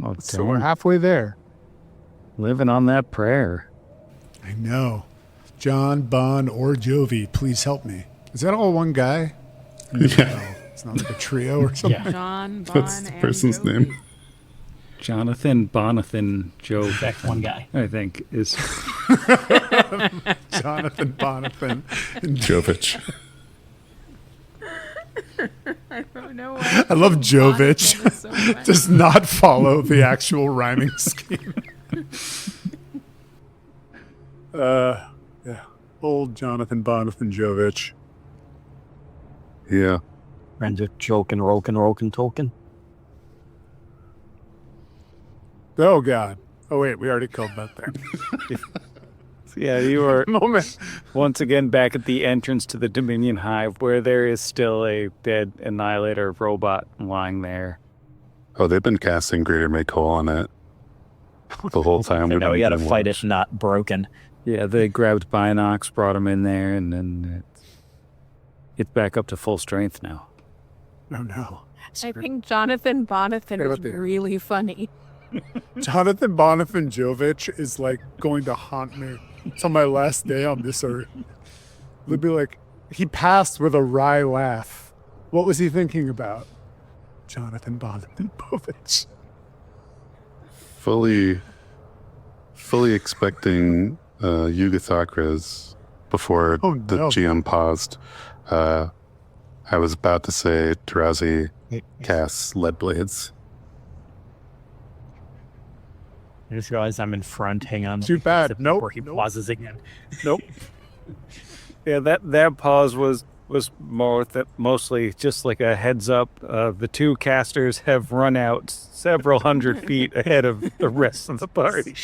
[SPEAKER 1] Oh,
[SPEAKER 3] So we're halfway there.
[SPEAKER 1] living on that prayer.
[SPEAKER 3] I know. John, Bon, or Jovi, please help me. Is that all one guy?
[SPEAKER 5] Yeah.
[SPEAKER 3] It's not like a trio or something?
[SPEAKER 6] Yeah.
[SPEAKER 4] John, Bon,
[SPEAKER 5] That's the
[SPEAKER 4] and
[SPEAKER 5] person's
[SPEAKER 4] Jovi.
[SPEAKER 5] name.
[SPEAKER 1] Jonathan, Bonathan, Joe,
[SPEAKER 6] That's one guy.
[SPEAKER 1] I think, is...
[SPEAKER 3] Jonathan, Bonathan, and
[SPEAKER 5] Jovitch.
[SPEAKER 4] I don't know why.
[SPEAKER 3] I love Jovitch.
[SPEAKER 4] Bonathan is so funny.
[SPEAKER 3] Does not follow the actual rhyming scheme. Yeah. Old Jonathan, Bonathan, Jovitch.
[SPEAKER 5] Yeah.
[SPEAKER 6] Friends are joking, roken, token.
[SPEAKER 3] Oh, God. Oh, wait, we already killed that thing.
[SPEAKER 1] Yeah, you are
[SPEAKER 3] Moment.
[SPEAKER 1] once again back at the entrance to the Dominion Hive, where there is still a dead Annihilator robot lying there.
[SPEAKER 5] Oh, they've been casting Greater Make Whole on it the whole time.
[SPEAKER 6] I know, we gotta
[SPEAKER 5] been
[SPEAKER 6] fight
[SPEAKER 5] watched.
[SPEAKER 6] it not broken.
[SPEAKER 1] Yeah, they grabbed Binox, brought him in there, and then it's back up to full strength now.
[SPEAKER 3] Oh, no.
[SPEAKER 4] I think Jonathan Bonathan
[SPEAKER 3] What
[SPEAKER 4] is
[SPEAKER 3] about the-
[SPEAKER 4] really funny.
[SPEAKER 3] Jonathan, Bonathan, Jovitch is, going to haunt me till my last day on this earth. It'll be like, he passed with a wry laugh. What was he thinking about? Jonathan, Bonathan, Jovitch.
[SPEAKER 5] Fully expecting Yugathakras before
[SPEAKER 3] Oh,
[SPEAKER 5] the
[SPEAKER 3] no.
[SPEAKER 5] GM paused. I was about to say Drowsy casts Lead Blades.
[SPEAKER 6] I just realized I'm in front. Hang on.
[SPEAKER 3] Too bad. Nope.
[SPEAKER 6] Before he
[SPEAKER 3] Nope.
[SPEAKER 6] pauses again.
[SPEAKER 1] Nope. Yeah, that pause was mostly just like a heads up. The two casters have run out several hundred feet ahead of the rest of the party.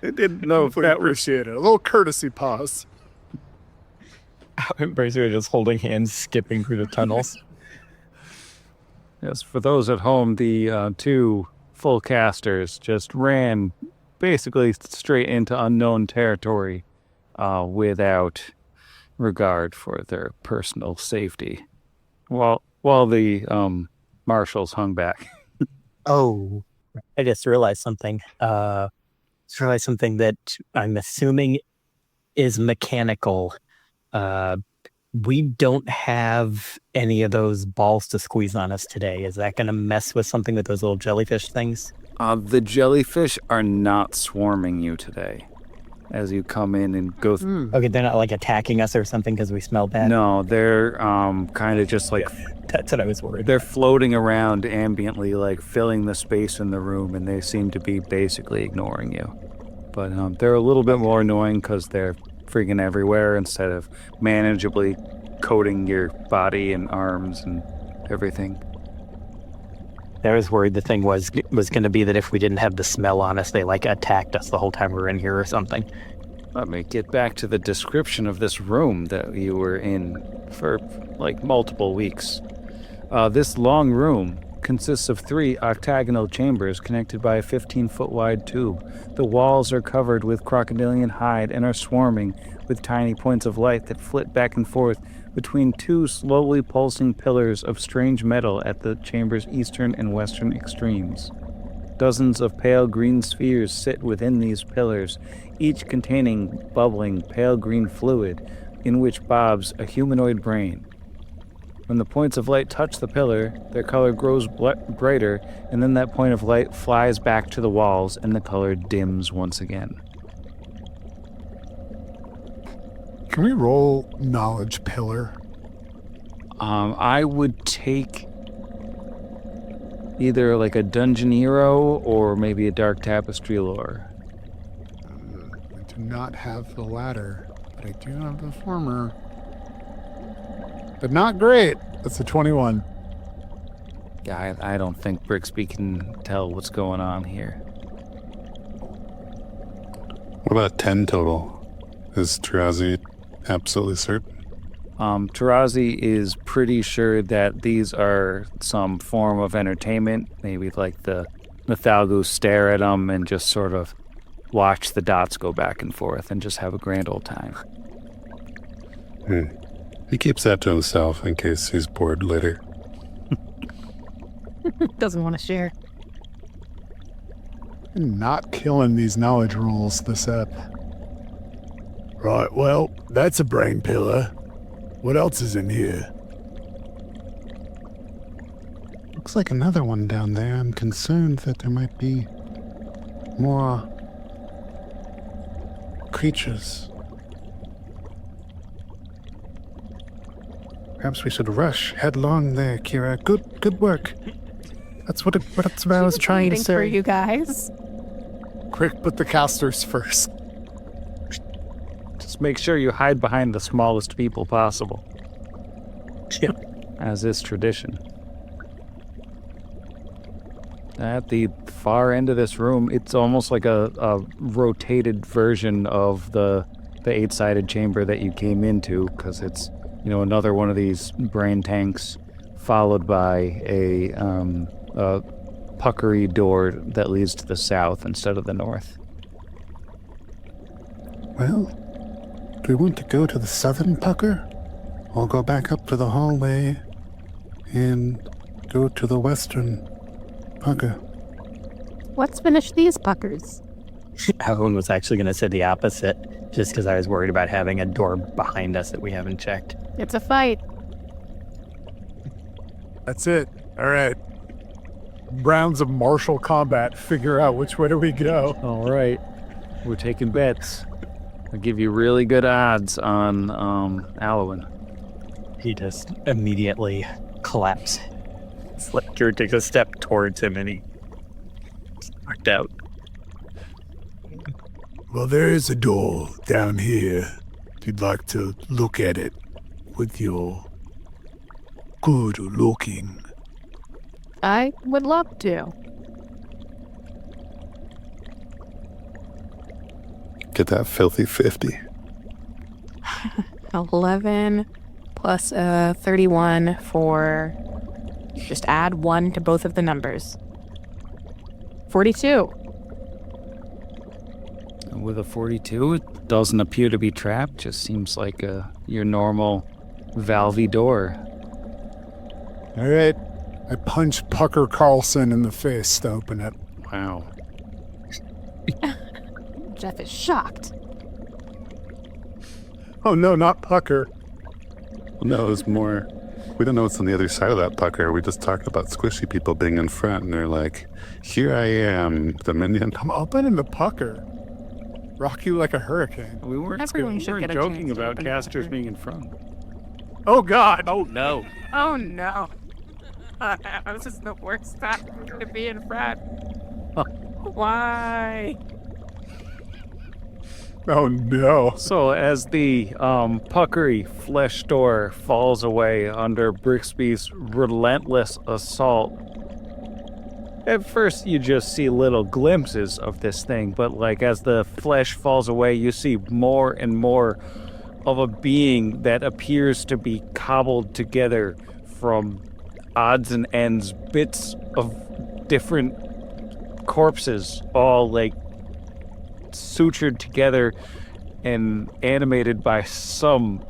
[SPEAKER 1] I didn't know if that was...
[SPEAKER 3] Appreciate it. A little courtesy pause.
[SPEAKER 6] Basically just holding hands, skipping through the tunnels.
[SPEAKER 1] Yes, for those at home, the two full casters just ran basically straight into unknown territory without regard for their personal safety, while the marshals hung back.
[SPEAKER 6] Oh, I just realized something. That I'm assuming is mechanical. We don't have any of those balls to squeeze on us today. Is that going to mess with something with those little jellyfish things?
[SPEAKER 1] The jellyfish are not swarming you today as you come in and go through.
[SPEAKER 6] Okay, they're not attacking us or something because we smell bad.
[SPEAKER 1] No, they're kind of just
[SPEAKER 6] That's what I was worried.
[SPEAKER 1] they're floating around ambiently, filling the space in the room, and they seem to be basically ignoring you. But they're a little bit more annoying because they're freaking everywhere instead of manageably coating your body and arms and everything.
[SPEAKER 6] I was worried the thing was going to be that if we didn't have the smell on us, they attacked us the whole time we were in here or something.
[SPEAKER 1] Let me get back to the description of this room that you were in for multiple weeks. This long room consists of 3 octagonal chambers connected by a 15-foot wide tube. The walls are covered with crocodilian hide and are swarming with tiny points of light that flit back and forth between 2 slowly pulsing pillars of strange metal at the chamber's eastern and western extremes. Dozens of pale green spheres sit within these pillars, each containing bubbling pale green fluid in which bobs a humanoid brain. When the points of light touch the pillar, their color grows brighter, and then that point of light flies back to the walls and the color dims once again.
[SPEAKER 3] Can we roll knowledge pillar?
[SPEAKER 1] I would take either a dungeon hero or maybe a dark tapestry lore.
[SPEAKER 3] to not have the latter, but I do have the former. But not great. That's a 21.
[SPEAKER 1] Yeah, I don't think Brixby can tell what's going on here.
[SPEAKER 5] What about 10 total? Is Tarazi absolutely certain?
[SPEAKER 1] Tarazi is pretty sure that these are some form of entertainment. Maybe like the Nathalgu stare at them and just sort of watch the dots go back and forth and just have a grand old time.
[SPEAKER 5] He keeps that to himself in case he's bored later.
[SPEAKER 4] Doesn't want to share.
[SPEAKER 3] Not killing these knowledge rolls this ep.
[SPEAKER 8] Right, well, that's a brain pillar. What else is in here?
[SPEAKER 5] Looks like another one down there. I'm concerned that there might be more creatures. Perhaps we should rush headlong there, Kira. Good work. That's what I was trying to
[SPEAKER 4] Waiting for
[SPEAKER 5] say.
[SPEAKER 4] you guys.
[SPEAKER 3] Quick, put the casters first.
[SPEAKER 1] Just make sure you hide behind the smallest people possible.
[SPEAKER 6] Yeah.
[SPEAKER 1] As is tradition. At the far end of this room, it's almost like a rotated version of the 8-sided chamber that you came into, because it's, another one of these brain tanks, followed by a puckery door that leads to the south instead of the north.
[SPEAKER 5] Well, do we want to go to the southern pucker? Or go back up to the hallway and go to the western pucker?
[SPEAKER 4] Let's finish these puckers.
[SPEAKER 6] Alan was actually going to say the opposite, just because I was worried about having a door behind us that we haven't checked.
[SPEAKER 4] It's a fight.
[SPEAKER 3] That's it. All right. Rounds of martial combat. Figure out which way do we go.
[SPEAKER 1] All right. We're taking bets. I'll give you really good odds on Alwyn.
[SPEAKER 6] He just immediately collapses. Slicker takes a step towards him and he knocked out.
[SPEAKER 8] Well, there is a door down here. If you'd like to look at it with your good looking.
[SPEAKER 4] I would love to.
[SPEAKER 5] Get that filthy 50.
[SPEAKER 4] 11 plus 31 for... Just add 1 to both of the numbers. 42.
[SPEAKER 1] With a 42, it doesn't appear to be trapped. Just seems like your normal valvey door.
[SPEAKER 3] All right. I punch Pucker Carlson in the face to open it.
[SPEAKER 1] Wow.
[SPEAKER 4] Jeff is shocked.
[SPEAKER 3] Oh no, not Pucker.
[SPEAKER 5] No, it's more... We don't know what's on the other side of that pucker. We just talked about squishy people being in front, and they're like, here I am, the minion.
[SPEAKER 3] I'm opening the Pucker. Rock you like a hurricane.
[SPEAKER 1] We weren't,
[SPEAKER 4] Everyone should get a
[SPEAKER 1] joking
[SPEAKER 4] chance to
[SPEAKER 1] about
[SPEAKER 4] open the
[SPEAKER 1] casters
[SPEAKER 4] pucker.
[SPEAKER 1] being in front.
[SPEAKER 3] Oh God.
[SPEAKER 1] Oh, no.
[SPEAKER 4] Oh no. This is the worst time to be in front. Why?
[SPEAKER 3] Oh no.
[SPEAKER 1] So as the puckery flesh door falls away under Brixby's relentless assault, at first you just see little glimpses of this thing, but like as the flesh falls away, you see more and more of a being that appears to be cobbled together from odds and ends, bits of different corpses, all like sutured together and animated by some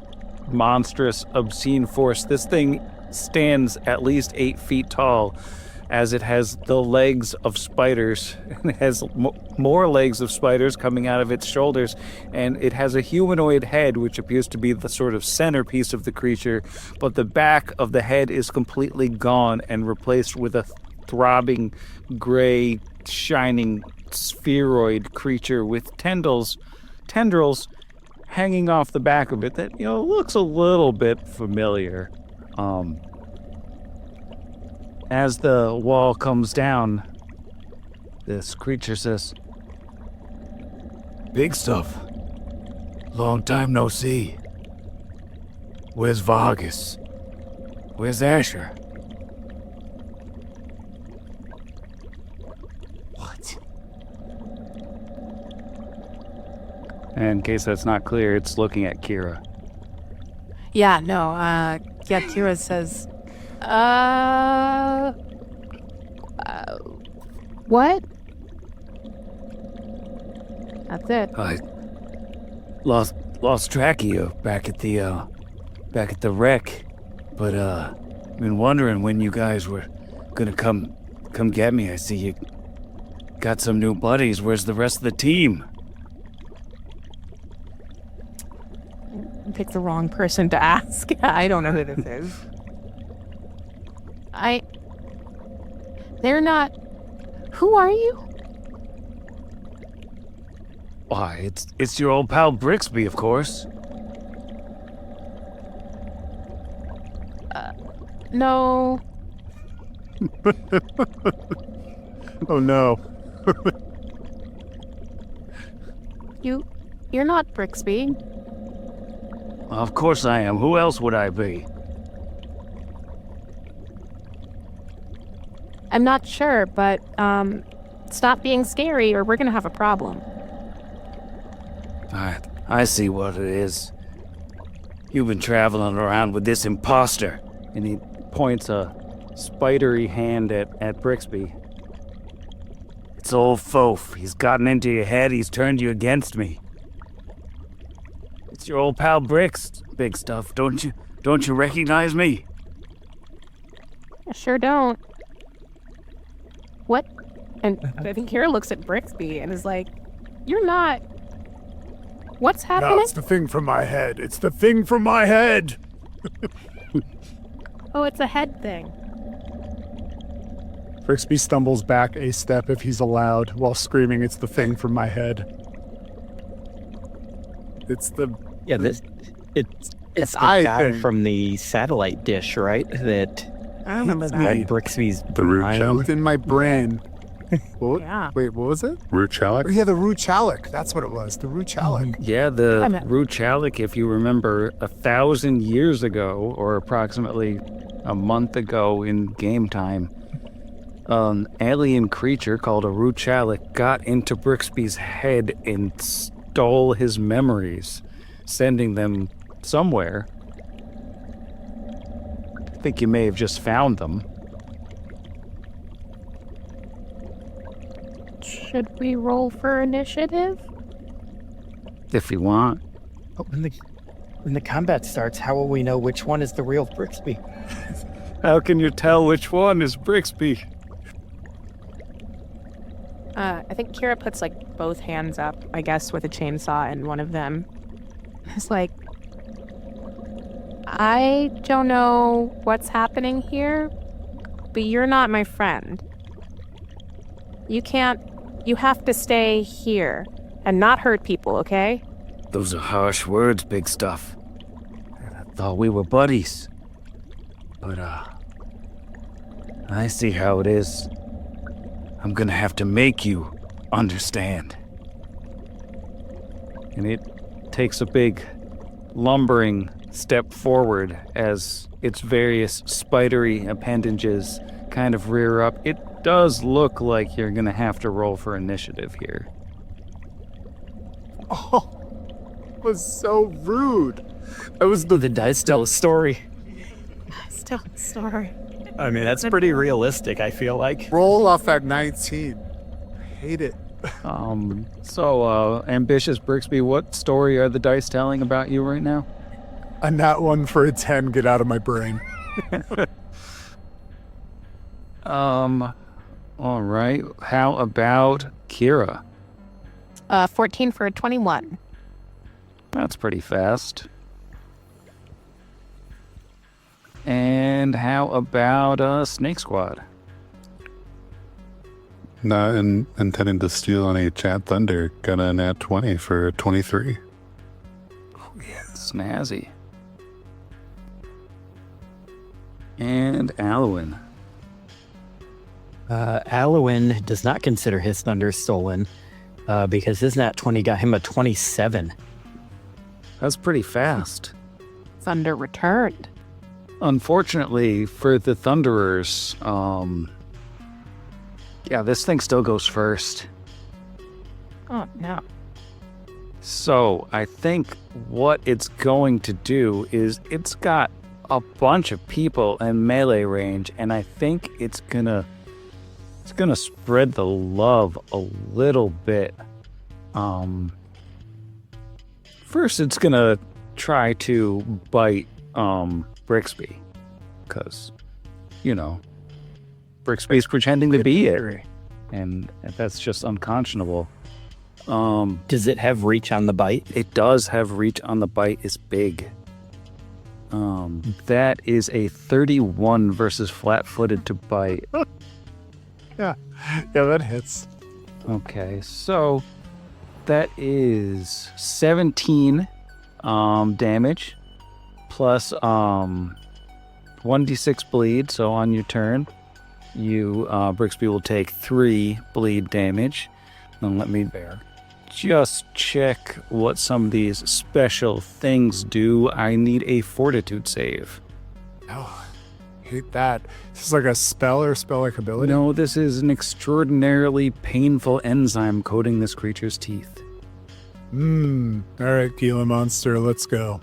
[SPEAKER 1] monstrous, obscene force. This thing stands at least 8 feet tall, as it has the legs of spiders. It has more legs of spiders coming out of its shoulders, and it has a humanoid head, which appears to be the sort of centerpiece of the creature, but the back of the head is completely gone and replaced with a throbbing, gray, shining spheroid creature with tendrils hanging off the back of it that, looks a little bit familiar. As the wall comes down, this creature says,
[SPEAKER 8] Big stuff. Long time no see. Where's Vargas? Where's Asher?
[SPEAKER 2] What?
[SPEAKER 1] And in case that's not clear, it's looking at Kira.
[SPEAKER 4] Yeah, no, Kira says, what? That's it.
[SPEAKER 8] I lost track of you back at the wreck, but been wondering when you guys were gonna come get me. I see you got some new buddies. Where's the rest of the team?
[SPEAKER 4] Pick the wrong person to ask. I don't know who this is. They're not. Who are you?
[SPEAKER 8] Why, it's your old pal Brixby, of course.
[SPEAKER 4] No.
[SPEAKER 3] Oh no.
[SPEAKER 4] You're not Brixby.
[SPEAKER 8] Of course I am. Who else would I be?
[SPEAKER 4] I'm not sure, but, stop being scary or we're gonna have a problem.
[SPEAKER 8] I see what it is. You've been traveling around with this imposter.
[SPEAKER 1] And he points a spidery hand at Brixby.
[SPEAKER 8] It's old Fof. He's gotten into your head. He's turned you against me. It's your old pal Brix. Big stuff. Don't you recognize me?
[SPEAKER 4] I sure don't. What? And I think Kira looks at Brixby and is like, you're not. What's happening?
[SPEAKER 8] No, it's the thing from my head. It's the thing from my head.
[SPEAKER 4] Oh, it's a head thing.
[SPEAKER 3] Brixby stumbles back a step if he's allowed while screaming, "It's the thing from my head." It's the...
[SPEAKER 6] Yeah, it's the
[SPEAKER 3] eye
[SPEAKER 6] guy
[SPEAKER 3] thing.
[SPEAKER 6] from the satellite dish, right? That
[SPEAKER 4] I remember that.
[SPEAKER 6] had Brixby's
[SPEAKER 5] The root
[SPEAKER 6] eye.
[SPEAKER 5] chalic?
[SPEAKER 3] It's in my brain. What?
[SPEAKER 4] Yeah.
[SPEAKER 3] Wait, what was it?
[SPEAKER 5] Root
[SPEAKER 3] Oh,
[SPEAKER 5] chalic?
[SPEAKER 3] yeah, the Ruchalic. That's what it was. The Ruchalic.
[SPEAKER 1] Yeah,
[SPEAKER 4] I
[SPEAKER 1] the
[SPEAKER 4] met-
[SPEAKER 1] Ruchalic, if you remember, 1,000 years ago, or approximately a month ago in game time, an alien creature called a Ruchalic got into Brixby's head and stole his memories, sending them somewhere. I think you may have just found them.
[SPEAKER 4] Should we roll for initiative?
[SPEAKER 1] If you want.
[SPEAKER 6] Oh, when the combat starts, how will we know which one is the real Brixby?
[SPEAKER 1] How can you tell which one is Brixby?
[SPEAKER 4] I think Kira puts like both hands up, I guess, with a chainsaw in one of them. It's like, I don't know what's happening here, but you're not my friend. You have to stay here and not hurt people, okay?
[SPEAKER 8] Those are harsh words, big stuff. I thought we were buddies. But, I see how it is. I'm gonna have to make you understand.
[SPEAKER 1] And it takes a big lumbering step forward as its various spidery appendages kind of rear up. It does look like you're gonna have to roll for initiative here.
[SPEAKER 3] Oh, it was so rude. That was
[SPEAKER 6] The dice tell a story.
[SPEAKER 4] Still sorry.
[SPEAKER 6] I mean, that's pretty realistic, I feel like.
[SPEAKER 3] roll off at 19. I hate it.
[SPEAKER 1] So, ambitious Brixby, what story are the dice telling about you right now?
[SPEAKER 3] A nat one for a 10. Get out of my brain.
[SPEAKER 1] All right. How about Kira?
[SPEAKER 4] 14 for a 21.
[SPEAKER 1] That's pretty fast. And how about Snake Squad?
[SPEAKER 5] Not intending to steal any Chat Thunder. Got a nat 20 for 23.
[SPEAKER 1] Snazzy. And Alwyn.
[SPEAKER 6] Alwyn does not consider his thunder stolen because his nat 20 got him a 27.
[SPEAKER 1] That's pretty fast.
[SPEAKER 4] Thunder returned.
[SPEAKER 1] Unfortunately for the Thunderers, this thing still goes first.
[SPEAKER 4] Oh, no.
[SPEAKER 1] So I think what it's going to do is it's got a bunch of people in melee range, and I think it's gonna spread the love a little bit. First it's gonna try to bite Brixby, because Brixby's pretending to be it, and that's just unconscionable.
[SPEAKER 6] Does it have reach on the bite?
[SPEAKER 1] It does have reach on the bite. It's big. That is a 31 versus flat-footed to bite.
[SPEAKER 3] Yeah, that hits.
[SPEAKER 1] Okay, so that is 17 damage plus 1d6 bleed. So on your turn, you Brixby will take 3 bleed damage. And let me just check what some of these special things do. I need a fortitude save.
[SPEAKER 3] Oh, hate that. This is like a spell or spell-like ability?
[SPEAKER 1] No, this is an extraordinarily painful enzyme coating this creature's teeth.
[SPEAKER 3] All right, Gila Monster, let's go.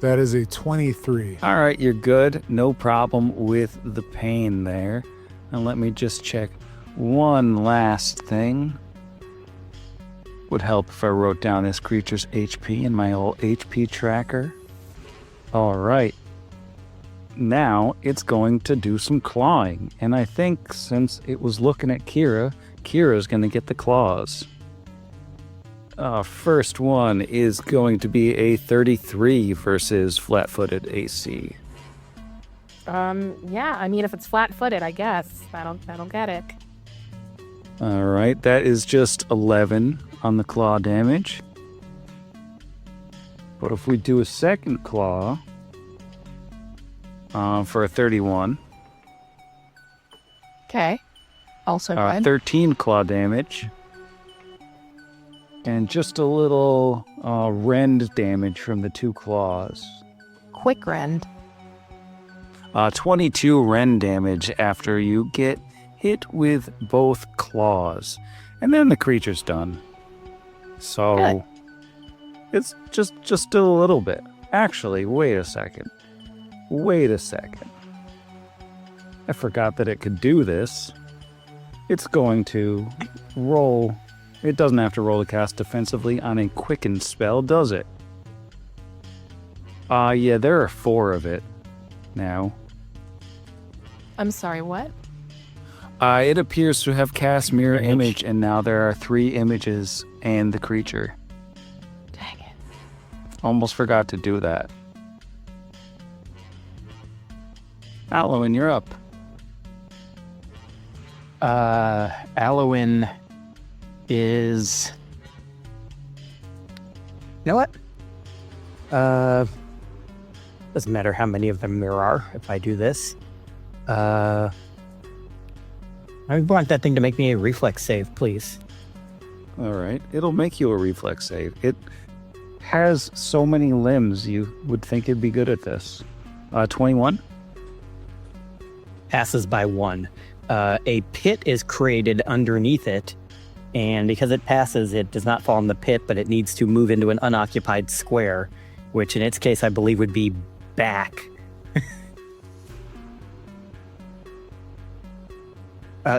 [SPEAKER 3] That is a 23.
[SPEAKER 1] All right, you're good. No problem with the pain there. And let me just check one last thing. Would help if I wrote down this creature's HP in my old HP tracker. All right. Now it's going to do some clawing. And I think since it was looking at Kira, Kira's going to get the claws. First one is going to be a 33 versus flat-footed AC.
[SPEAKER 4] Yeah, I mean, if it's flat-footed, I guess that'll get it.
[SPEAKER 1] All right, that is just 11 on the claw damage. But if we do a second claw for a 31,
[SPEAKER 4] Okay. Also good.
[SPEAKER 1] 13 claw damage, and just a little rend damage from the 2 claws.
[SPEAKER 4] Quick rend.
[SPEAKER 1] 22 rend damage after you get hit with both claws. And then the creature's done. So
[SPEAKER 4] Good.
[SPEAKER 1] it's just a little bit. Actually, wait a second. I forgot that it could do this. It's going to roll. It doesn't have to roll to cast defensively on a quicken spell, does it? Yeah, there are 4 of it now.
[SPEAKER 4] I'm sorry, what?
[SPEAKER 1] It appears to have cast mirror image, and now there are 3 images and the creature.
[SPEAKER 4] Dang it.
[SPEAKER 1] Almost forgot to do that. Alwyn, you're up.
[SPEAKER 6] Alwyn is... You know what? Doesn't matter how many of them there are if I do this. I want that thing to make me a reflex save, please.
[SPEAKER 1] All right. It'll make you a reflex save. It has so many limbs, you would think it'd be good at this. 21?
[SPEAKER 6] Passes by 1. A pit is created underneath it, and because it passes, it does not fall in the pit, but it needs to move into an unoccupied square, which in its case I believe would be back.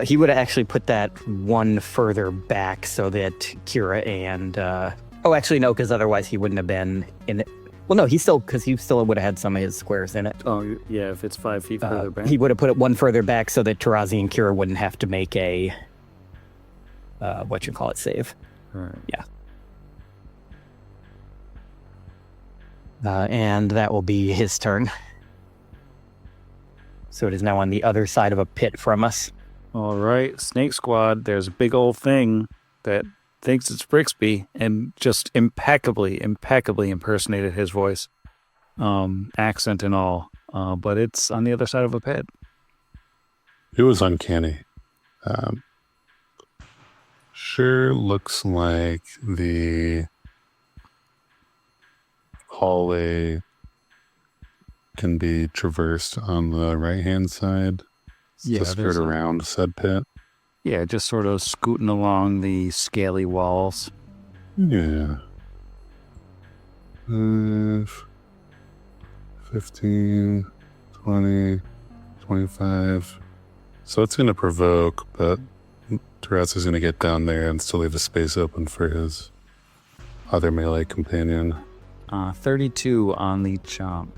[SPEAKER 6] He would actually put that 1 further back so that Kira and... oh, actually, no, because otherwise he wouldn't have been in it. Well, no, he still would have had some of his squares in it.
[SPEAKER 1] Oh, yeah, if it's 5 feet further back.
[SPEAKER 6] He would have put it 1 further back so that Tarazi and Kira wouldn't have to make a... save.
[SPEAKER 1] All right.
[SPEAKER 6] Yeah. And that will be his turn. So it is now on the other side of a pit from us.
[SPEAKER 1] All right, Snake Squad, there's a big old thing that thinks it's Brixby and just impeccably impersonated his voice, accent and all, but it's on the other side of a pit.
[SPEAKER 5] It was uncanny. Sure looks like the hallway can be traversed on the right-hand side to skirt around said pit.
[SPEAKER 1] Yeah, just sort of scooting along the scaly walls.
[SPEAKER 5] Yeah. 15, 20, 25. So it's going to provoke, but Taras is going to get down there and still leave a space open for his other melee companion.
[SPEAKER 1] 32 on the chomp.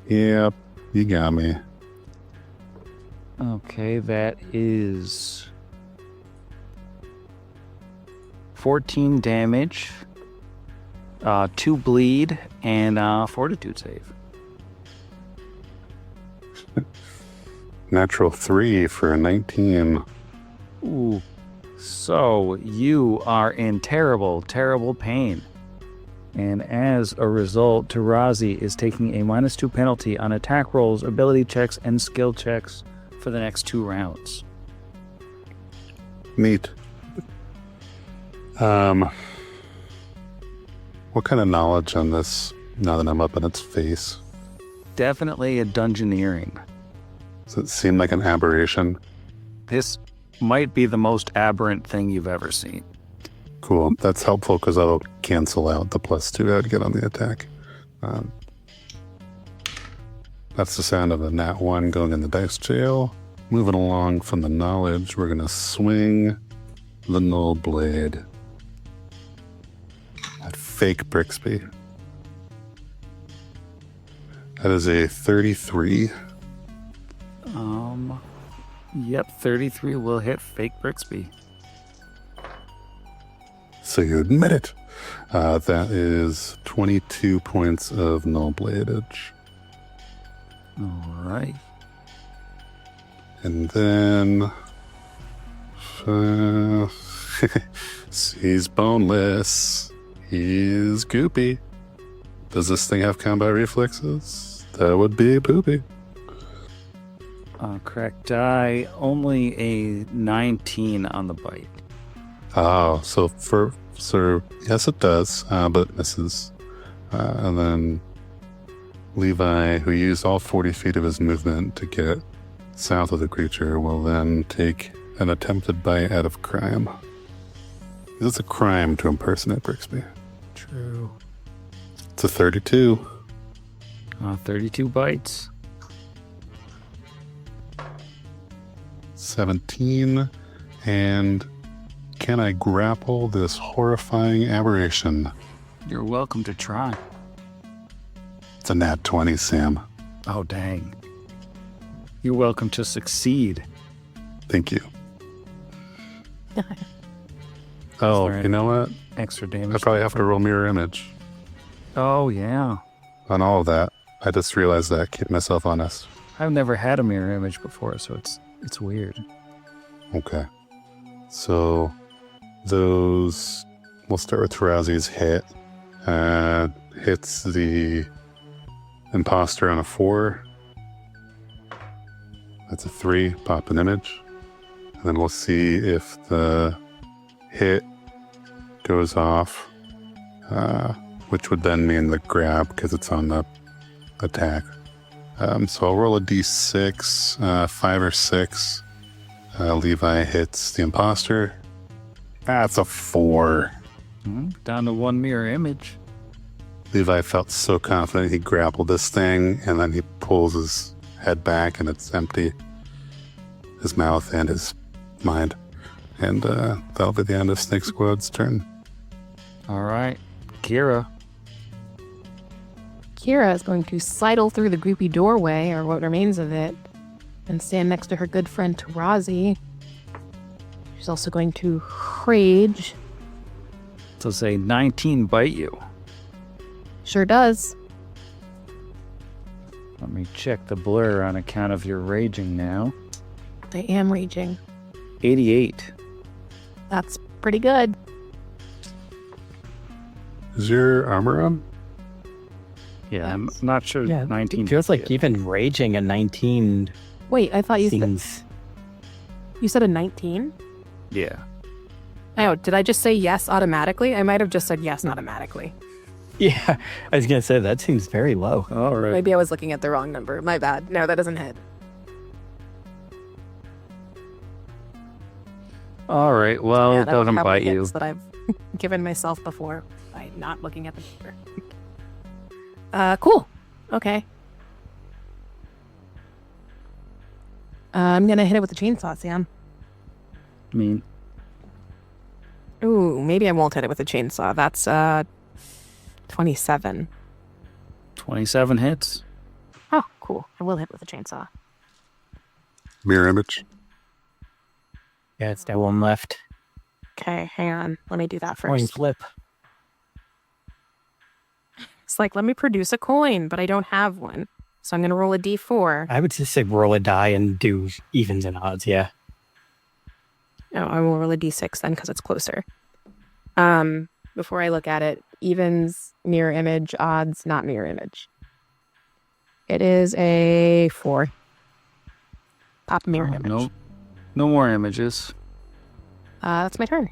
[SPEAKER 5] Yep, you got me.
[SPEAKER 1] Okay, that is 14 damage, 2 bleed, and fortitude save.
[SPEAKER 5] Natural 3 for a 19.
[SPEAKER 1] Ooh. So you are in terrible, terrible pain. And as a result, Tarazi is taking a -2 penalty on attack rolls, ability checks, and skill checks for the next 2 rounds.
[SPEAKER 5] Neat. What kind of knowledge on this now that I'm up in its face?
[SPEAKER 1] Definitely a dungeoneering.
[SPEAKER 5] Does it seem like an aberration?
[SPEAKER 1] This might be the most aberrant thing you've ever seen.
[SPEAKER 5] Cool. That's helpful because that'll cancel out the +2 I'd get on the attack. That's the sound of a nat 1 going in the dice jail. Moving along from the knowledge, we're going to swing the null blade at fake Brixby. That is a 33.
[SPEAKER 1] Yep, 33 will hit fake Brixby.
[SPEAKER 5] So you admit it. That is 22 points of null bladage.
[SPEAKER 1] All right.
[SPEAKER 5] And then he's boneless. He's goopy. Does this thing have combat reflexes? That would be poopy.
[SPEAKER 1] Correct die. Only a 19 on the bite.
[SPEAKER 5] Oh, so yes, it does, but it misses. And then Levi, who used all 40 feet of his movement to get south of the creature, will then take an attempted bite out of crime. It's a crime to impersonate Brixby.
[SPEAKER 1] True.
[SPEAKER 5] It's a 32.
[SPEAKER 1] 32 bites.
[SPEAKER 5] 17. And can I grapple this horrifying aberration?
[SPEAKER 1] You're welcome to try.
[SPEAKER 5] It's a nat 20, Sam.
[SPEAKER 1] Oh, dang. You're welcome to succeed.
[SPEAKER 5] Thank you. Oh, you know what?
[SPEAKER 1] Extra damage.
[SPEAKER 5] I probably have to roll mirror image
[SPEAKER 1] Oh, yeah.
[SPEAKER 5] on all of that. I just realized that. Keep myself honest.
[SPEAKER 1] I've never had a mirror image before, so it's weird.
[SPEAKER 5] Okay. So those, we'll start with Tarazi's hit. Hits the imposter on a 4. That's a 3. Pop an image. And then we'll see if the hit goes off, which would then mean the grab because it's on the attack. So I'll roll a d6, 5 or 6. Levi hits the imposter. That's a 4.
[SPEAKER 1] Down to 1 mirror image.
[SPEAKER 5] Levi felt so confident he grappled this thing, and then he pulls his head back and it's empty. His mouth and his mind. And that'll be the end of Snake Squad's turn.
[SPEAKER 1] All right. Kira.
[SPEAKER 4] Kira is going to sidle through the groupy doorway, or what remains of it, and stand next to her good friend Tarazi. She's also going to rage.
[SPEAKER 1] So say 19 bite you.
[SPEAKER 4] Sure does.
[SPEAKER 1] Let me check the blur on account of your raging now.
[SPEAKER 4] I am raging.
[SPEAKER 1] 88.
[SPEAKER 4] That's pretty good.
[SPEAKER 5] Is your armor on?
[SPEAKER 1] Yeah, I'm not sure.
[SPEAKER 6] Yeah,
[SPEAKER 1] 19
[SPEAKER 6] it feels like even raging a 19
[SPEAKER 4] Wait, I thought you
[SPEAKER 6] seems...
[SPEAKER 4] said a 19?
[SPEAKER 1] Yeah.
[SPEAKER 4] Oh, did I just say yes automatically? I might have just said yes automatically.
[SPEAKER 6] Yeah, I was gonna say that seems very low.
[SPEAKER 1] All right.
[SPEAKER 4] Maybe I was looking at the wrong number. My bad. No, that doesn't hit.
[SPEAKER 1] All right. Well,
[SPEAKER 4] Yeah,
[SPEAKER 1] it
[SPEAKER 4] that was
[SPEAKER 1] doesn't
[SPEAKER 4] how many
[SPEAKER 1] bite you.
[SPEAKER 4] hits that I've given myself before by not looking at the number. Cool. Okay. I'm gonna hit it with the chainsaw, Sam.
[SPEAKER 1] I mean,
[SPEAKER 4] Ooh, maybe I won't hit it with a chainsaw. That's 27.
[SPEAKER 1] 27 hits.
[SPEAKER 4] Oh, cool. I will hit with a chainsaw.
[SPEAKER 5] Mirror image.
[SPEAKER 6] Yeah, it's that one left.
[SPEAKER 4] Okay, hang on. Let me do that
[SPEAKER 6] Coin
[SPEAKER 4] first.
[SPEAKER 6] flip.
[SPEAKER 4] It's like, let me produce a coin, but I don't have one. So I'm gonna roll a d4.
[SPEAKER 6] I would just say roll a die and do evens and odds. Yeah.
[SPEAKER 4] No, I will roll a d6 then because it's closer. Before I look at it, evens, mirror image, odds, not mirror image. It is a 4. Pop mirror image.
[SPEAKER 1] No more images.
[SPEAKER 4] That's my turn.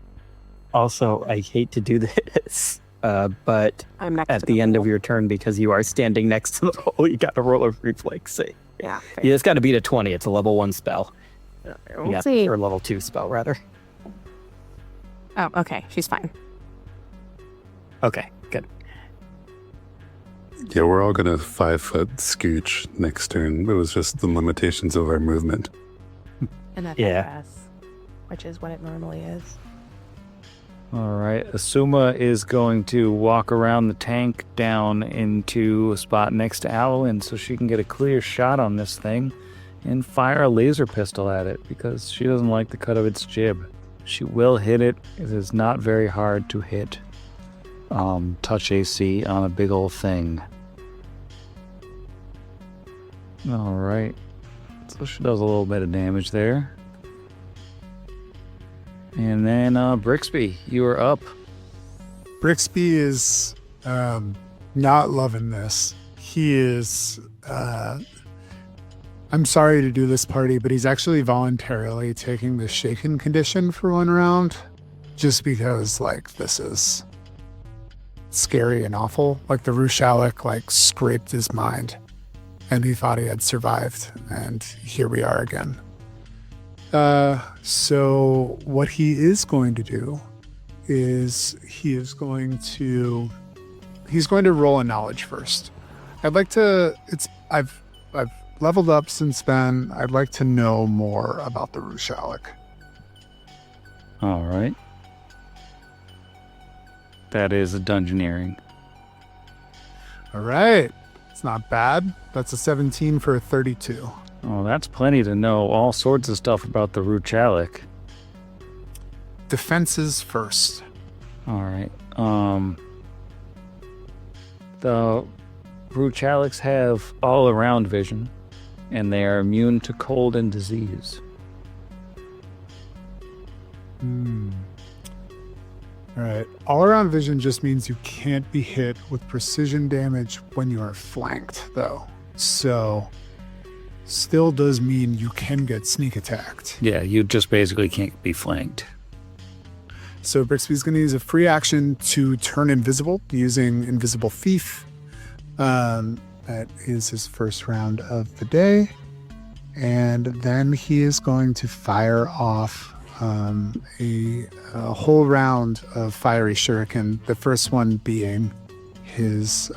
[SPEAKER 6] Also, I hate to do this, but
[SPEAKER 4] I'm next
[SPEAKER 6] at
[SPEAKER 4] to
[SPEAKER 6] the end of
[SPEAKER 4] hole.
[SPEAKER 6] your turn, because you are standing next to the hole, you got to roll a reflex save.
[SPEAKER 4] Yeah.
[SPEAKER 6] You just got to beat a 20. It's a level 1 spell.
[SPEAKER 4] We'll see.
[SPEAKER 6] Or level 2 spell, rather.
[SPEAKER 4] Oh, okay. She's fine.
[SPEAKER 6] Okay, good.
[SPEAKER 5] Yeah, we're all gonna 5-foot scooch next turn. It was just the limitations of our movement.
[SPEAKER 4] And that's
[SPEAKER 6] Yeah.
[SPEAKER 4] S, which is what it normally is.
[SPEAKER 1] All right. Asuma is going to walk around the tank down into a spot next to Alwyn so she can get a clear shot on this thing and fire a laser pistol at it because she doesn't like the cut of its jib. She will hit it. It is not very hard to hit touch AC on a big old thing. All right. So she does a little bit of damage there. And then Brixby, you are up.
[SPEAKER 3] Brixby is not loving this. He is. I'm sorry to do this, party, but he's actually voluntarily taking the shaken condition for one round, just because this is scary and awful. The Rushalik scraped his mind, and he thought he had survived, and here we are again. So what he is going to do is he's going to roll a knowledge first. I've leveled up since then. I'd like to know more about the Rushalik.
[SPEAKER 1] All right. That is a dungeoneering.
[SPEAKER 3] All right. It's not bad. That's a 17 for a 32.
[SPEAKER 1] Oh, that's plenty to know all sorts of stuff about the Ruchalik.
[SPEAKER 3] Defenses first.
[SPEAKER 1] All right. The Ruchaliks have all-around vision, and they are immune to cold and disease.
[SPEAKER 3] All right. All-around vision just means you can't be hit with precision damage when you are flanked, though. So, still does mean you can get sneak attacked.
[SPEAKER 1] Yeah, you just basically can't be flanked.
[SPEAKER 3] So Brixby's going to use a free action to turn invisible using Invisible Thief. That is his first round of the day. And then he is going to fire off a whole round of fiery shuriken. The first one being his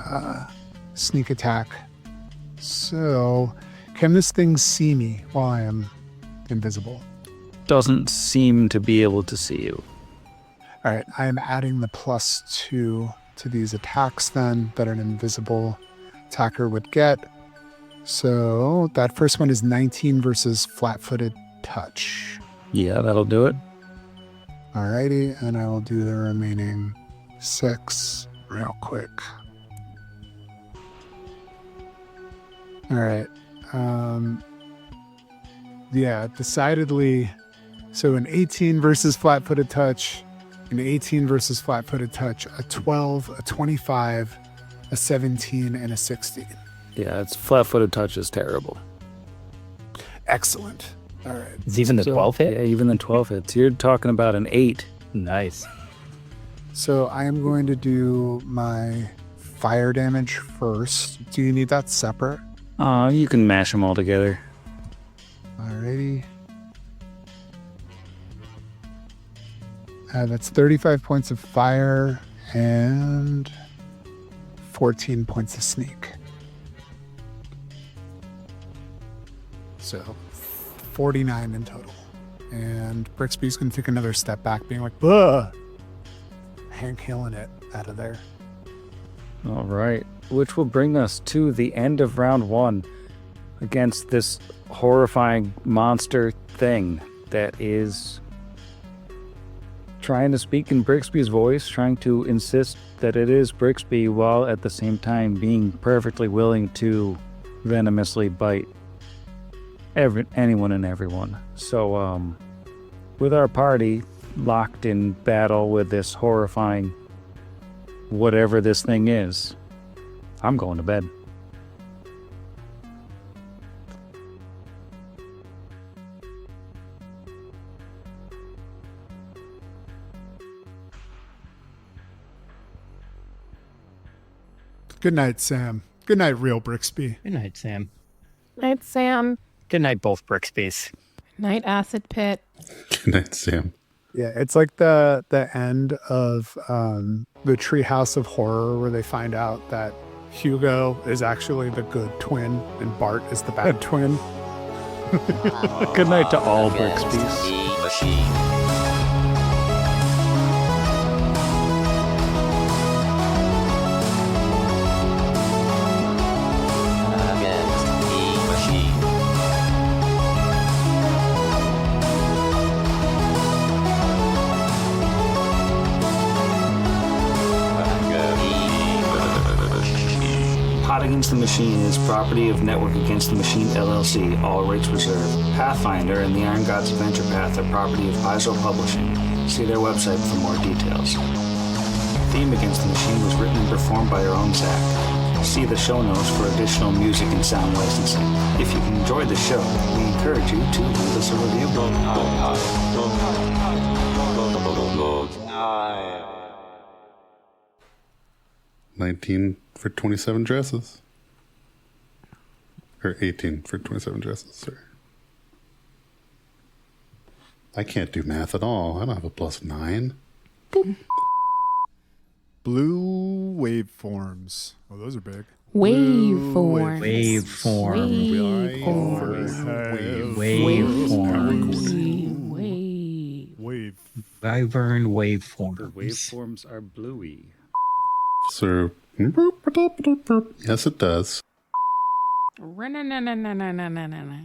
[SPEAKER 3] sneak attack. So, can this thing see me while I am invisible?
[SPEAKER 1] Doesn't seem to be able to see you.
[SPEAKER 3] All right, I am adding the +2 to these attacks then that an invisible attacker would get. So that first one is 19 versus flat-footed touch.
[SPEAKER 1] Yeah, that'll do it.
[SPEAKER 3] Alrighty, and I will do the remaining 6 real quick. All right. Yeah, decidedly. So an 18 versus flat-footed touch, an 18 versus flat-footed touch, a 12, a 25, a 17, and a 16.
[SPEAKER 1] Yeah, it's flat-footed touch is terrible.
[SPEAKER 3] Excellent. All right.
[SPEAKER 6] Is even the 12 hit?
[SPEAKER 1] Yeah, even the 12 hits. You're talking about an 8.
[SPEAKER 6] Nice.
[SPEAKER 3] So I am going to do my fire damage first. Do you need that separate?
[SPEAKER 1] You can mash them all together.
[SPEAKER 3] Alrighty. That's 35 points of fire and 14 points of sneak. So 49 in total. And Brixby's going to take another step back, being like, "Ugh!" Hank healing it out of there.
[SPEAKER 1] All right, which will bring us to the end of round 1 against this horrifying monster thing that is trying to speak in Brixby's voice, trying to insist that it is Brixby while at the same time being perfectly willing to venomously bite anyone and everyone. So, with our party locked in battle with this horrifying whatever this thing is, I'm going to bed.
[SPEAKER 3] Good night, Sam. Good night, real Brixby.
[SPEAKER 6] Good night, Sam.
[SPEAKER 4] Night, Sam.
[SPEAKER 6] Good night, both Brixbys.
[SPEAKER 4] Night, Acid Pit.
[SPEAKER 5] Good night, Sam.
[SPEAKER 3] Yeah, it's like the end of the Treehouse of Horror, where they find out that Hugo is actually the good twin and Bart is the bad twin.
[SPEAKER 1] Good night to all
[SPEAKER 2] Against
[SPEAKER 1] Brixbys.
[SPEAKER 2] the machine. Against the machine.
[SPEAKER 9] Pot Against the Machine is property of Network Against the Machine LLC, all rights reserved. Pathfinder and the Iron Gods Adventure Path are property of Paizo Publishing. See their website for more details. Theme Against the Machine was written and performed by our own Zach. See the show notes for additional music and sound licensing. If you enjoyed the show, we encourage you to leave us a review.
[SPEAKER 5] 19 for 27 dresses. Or 18 for 27 dresses, sorry. I can't do math at all. I don't have a +9.
[SPEAKER 3] Blue waveforms. Oh, those are big.
[SPEAKER 4] Waveforms.
[SPEAKER 3] Wave.
[SPEAKER 6] Wyvern
[SPEAKER 1] The
[SPEAKER 6] waveforms.
[SPEAKER 1] waveforms are bluey.
[SPEAKER 5] So, yes, it does.
[SPEAKER 4] Na na na na na na na na.